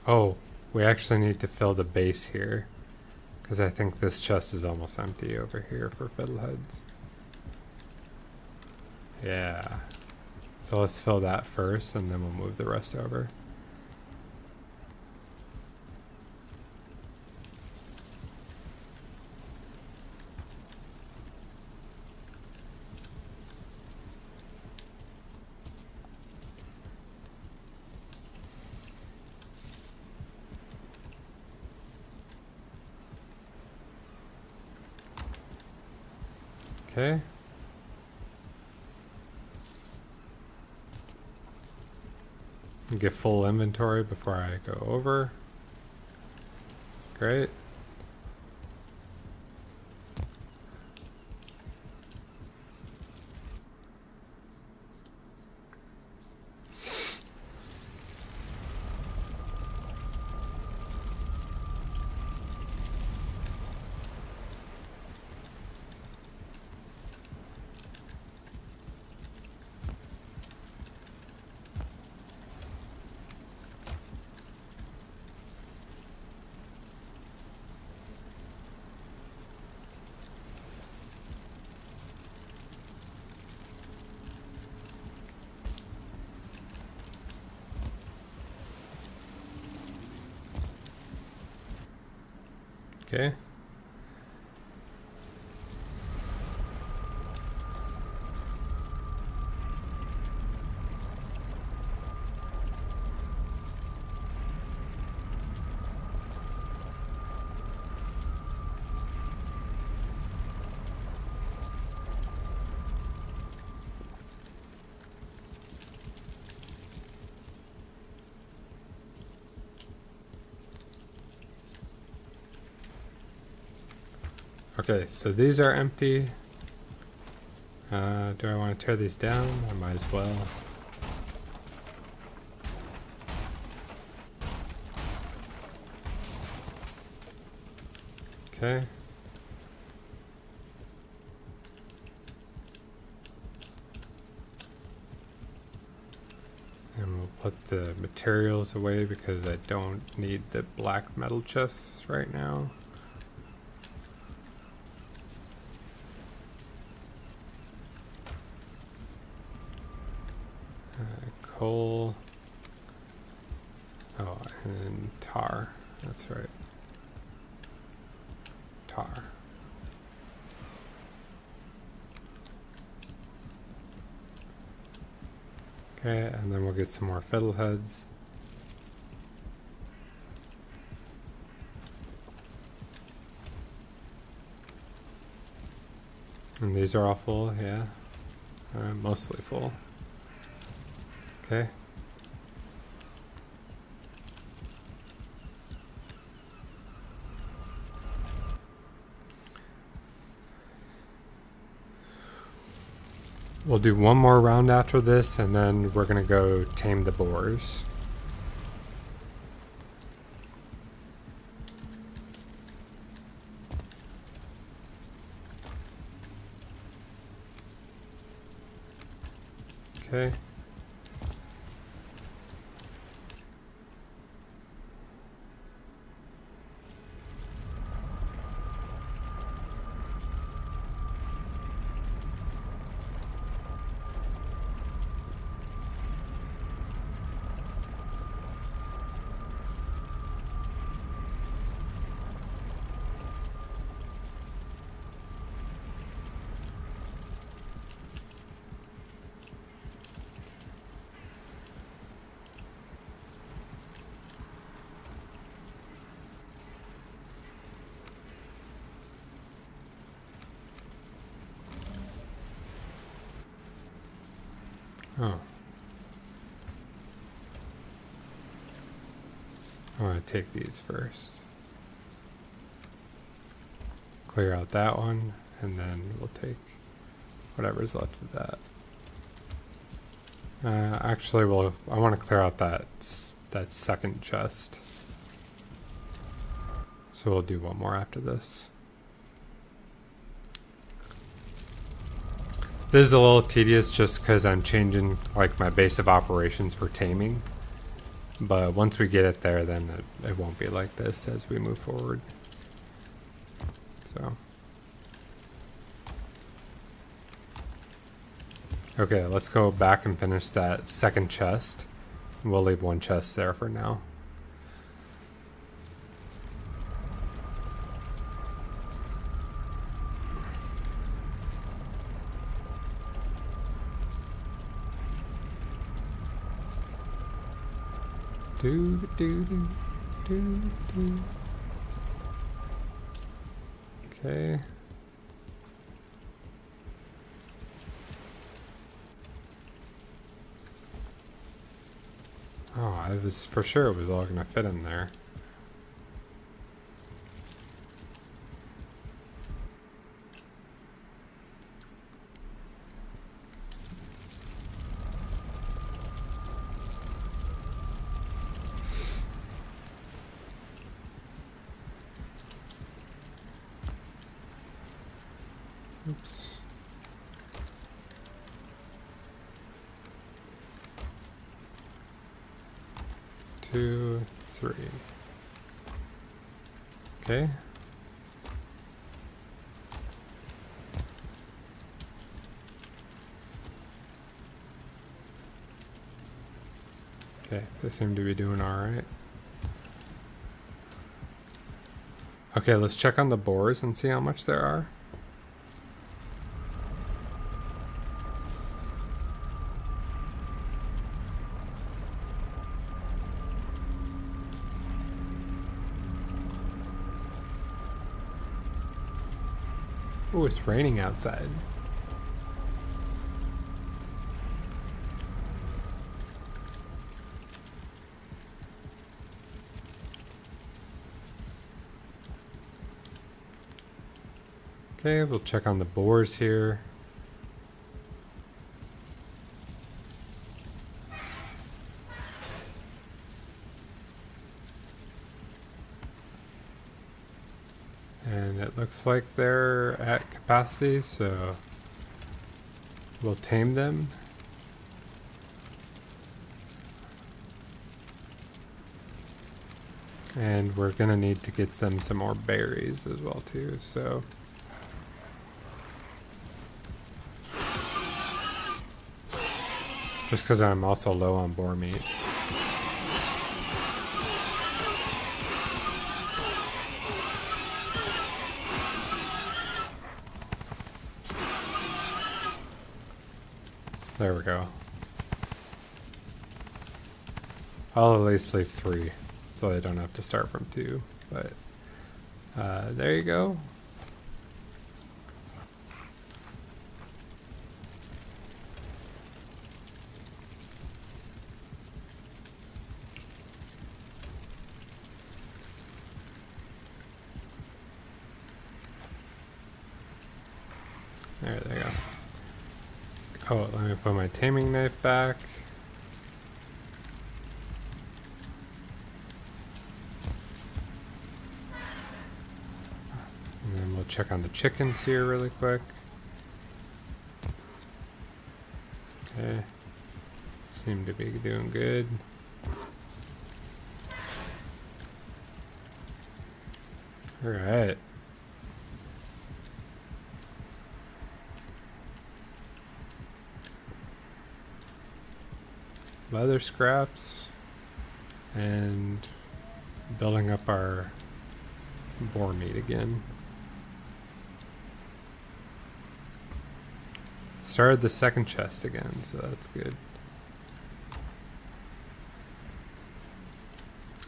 Oh, we actually need to fill the base here, because I think this chest is almost empty over here for fiddleheads. Yeah. So let's fill that first, and then we'll move the rest over. Okay. Get full inventory before I go over. Great. Okay. Okay, so these are empty. Do I want to tear these down? I might as well. Okay. And we'll put the materials away because I don't need the black metal chests right now. Coal. Oh, and tar. That's right. Tar. Okay, and then we'll get some more fiddleheads. And these are all full, yeah. Mostly full. Okay. We'll do one more round after this, and then we're gonna go tame the boars. Okay. Oh. I want to take these first. Clear out that one, and then we'll take whatever's left of that. Actually, I want to clear out that second chest. So we'll do one more after this. This is a little tedious just because I'm changing like my base of operations for taming. But once we get it there, then it won't be like this as we move forward. So. Okay, let's go back and finish that second chest. We'll leave one chest there for now. Do do do do do. Okay. Oh, I was for sure it was all gonna fit in there. Oops. Two, three. Okay. Okay, they seem to be doing all right. Okay, let's check on the boars and see how much there are. Oh, it's raining outside. Okay, we'll check on the boars here. And Alright, looks like they're at capacity, so we'll tame them. And we're gonna need to get them some more berries as well too, so just because I'm also low on boar meat. There we go. I'll at least leave 3 so I don't have to start from 2, but there you go. There they go. Oh, let me put my taming knife back. And then we'll check on the chickens here really quick. Okay. Seem to be doing good. Alright. Leather scraps. And building up our boar meat again. Started the second chest again, so that's good.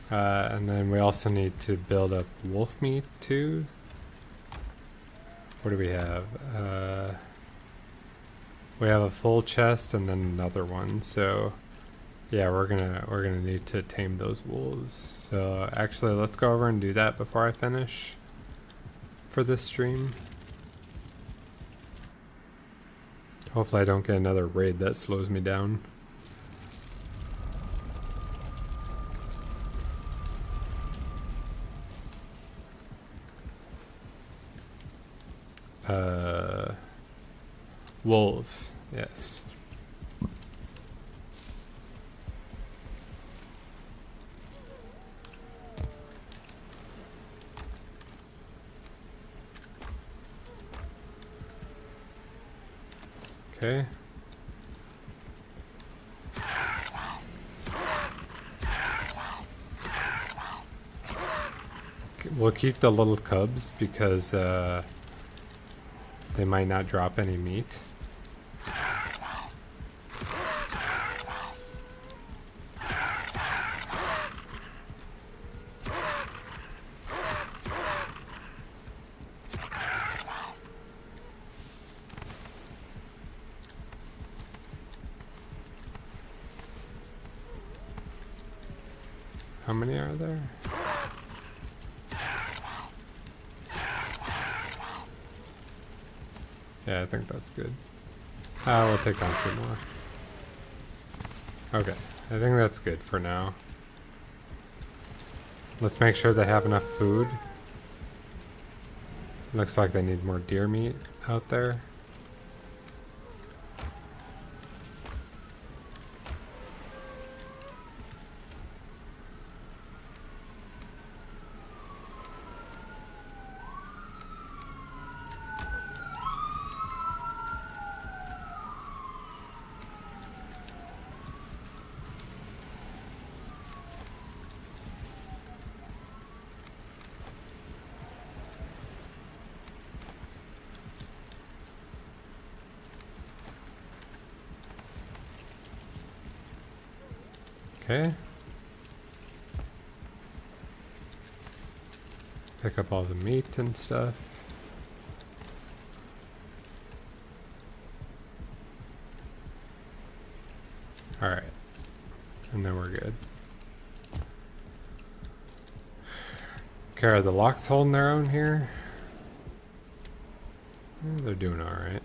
And then we also need to build up wolf meat too. What do we have? We have a full chest and then another one. So yeah, we're gonna need to tame those wolves. So actually, let's go over and do that before I finish for this stream. Hopefully I don't get another raid that slows me down. Wolves, yes. Okay. We'll keep the little cubs because they might not drop any meat. How many are there? Yeah, I think that's good. We'll take on 2 more. Okay, I think that's good for now. Let's make sure they have enough food. Looks like they need more deer meat out there. Okay. Pick up all the meat and stuff. Alright. And then we're good. Okay, are the locks holding their own here? Yeah, they're doing alright.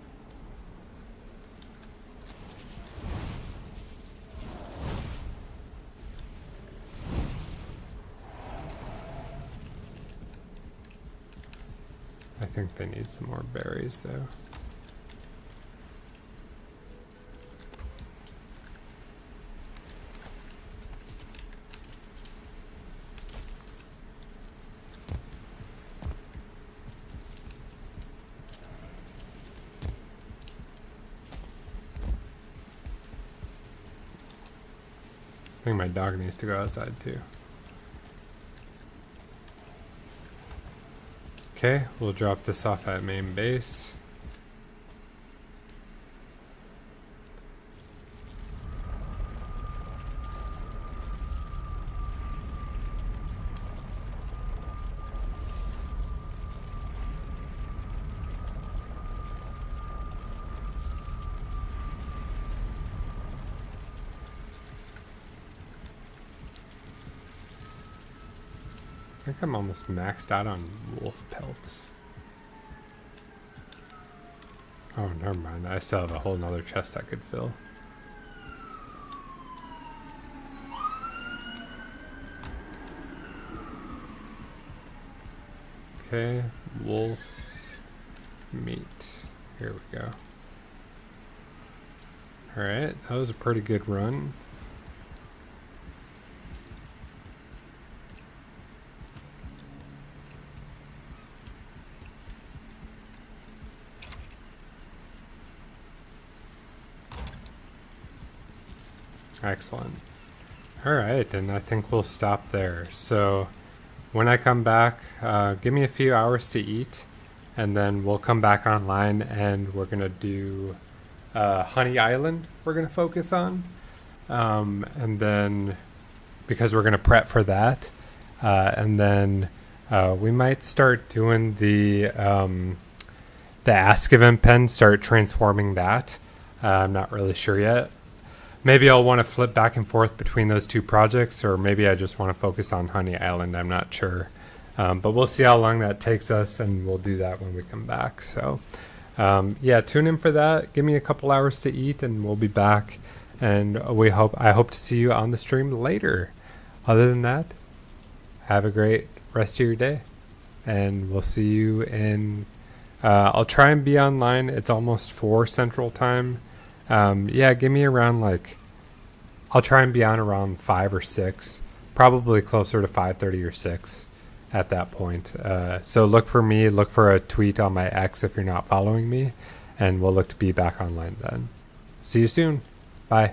think they need some more berries though. I think my dog needs to go outside too. Okay, we'll drop this off at main base. I think I'm almost maxed out on wolf pelts. Oh, never mind. I still have a whole nother chest I could fill. Okay, wolf meat. Here we go. Alright, that was a pretty good run. Excellent. Alright, and I think we'll stop there. So when I come back, give me a few hours to eat, and then we'll come back online and we're going to do Honey Island we're going to focus on. And then, because we're going to prep for that, and then we might start doing the Ask Event pen, start transforming that. I'm not really sure yet. Maybe I'll want to flip back and forth between those two projects, or maybe I just want to focus on Honey Island. I'm not sure. But we'll see how long that takes us, and we'll do that when we come back. So, yeah, tune in for that. Give me a couple hours to eat, and we'll be back. And I hope to see you on the stream later. Other than that, have a great rest of your day, and we'll see you in... I'll try and be online. It's almost 4 Central Time. Yeah, give me around I'll try and be on around 5 or 6, probably closer to 5:30 or 6 at that point. So look for me, look for a tweet on my X if you're not following me, and we'll look to be back online then. See you soon. Bye.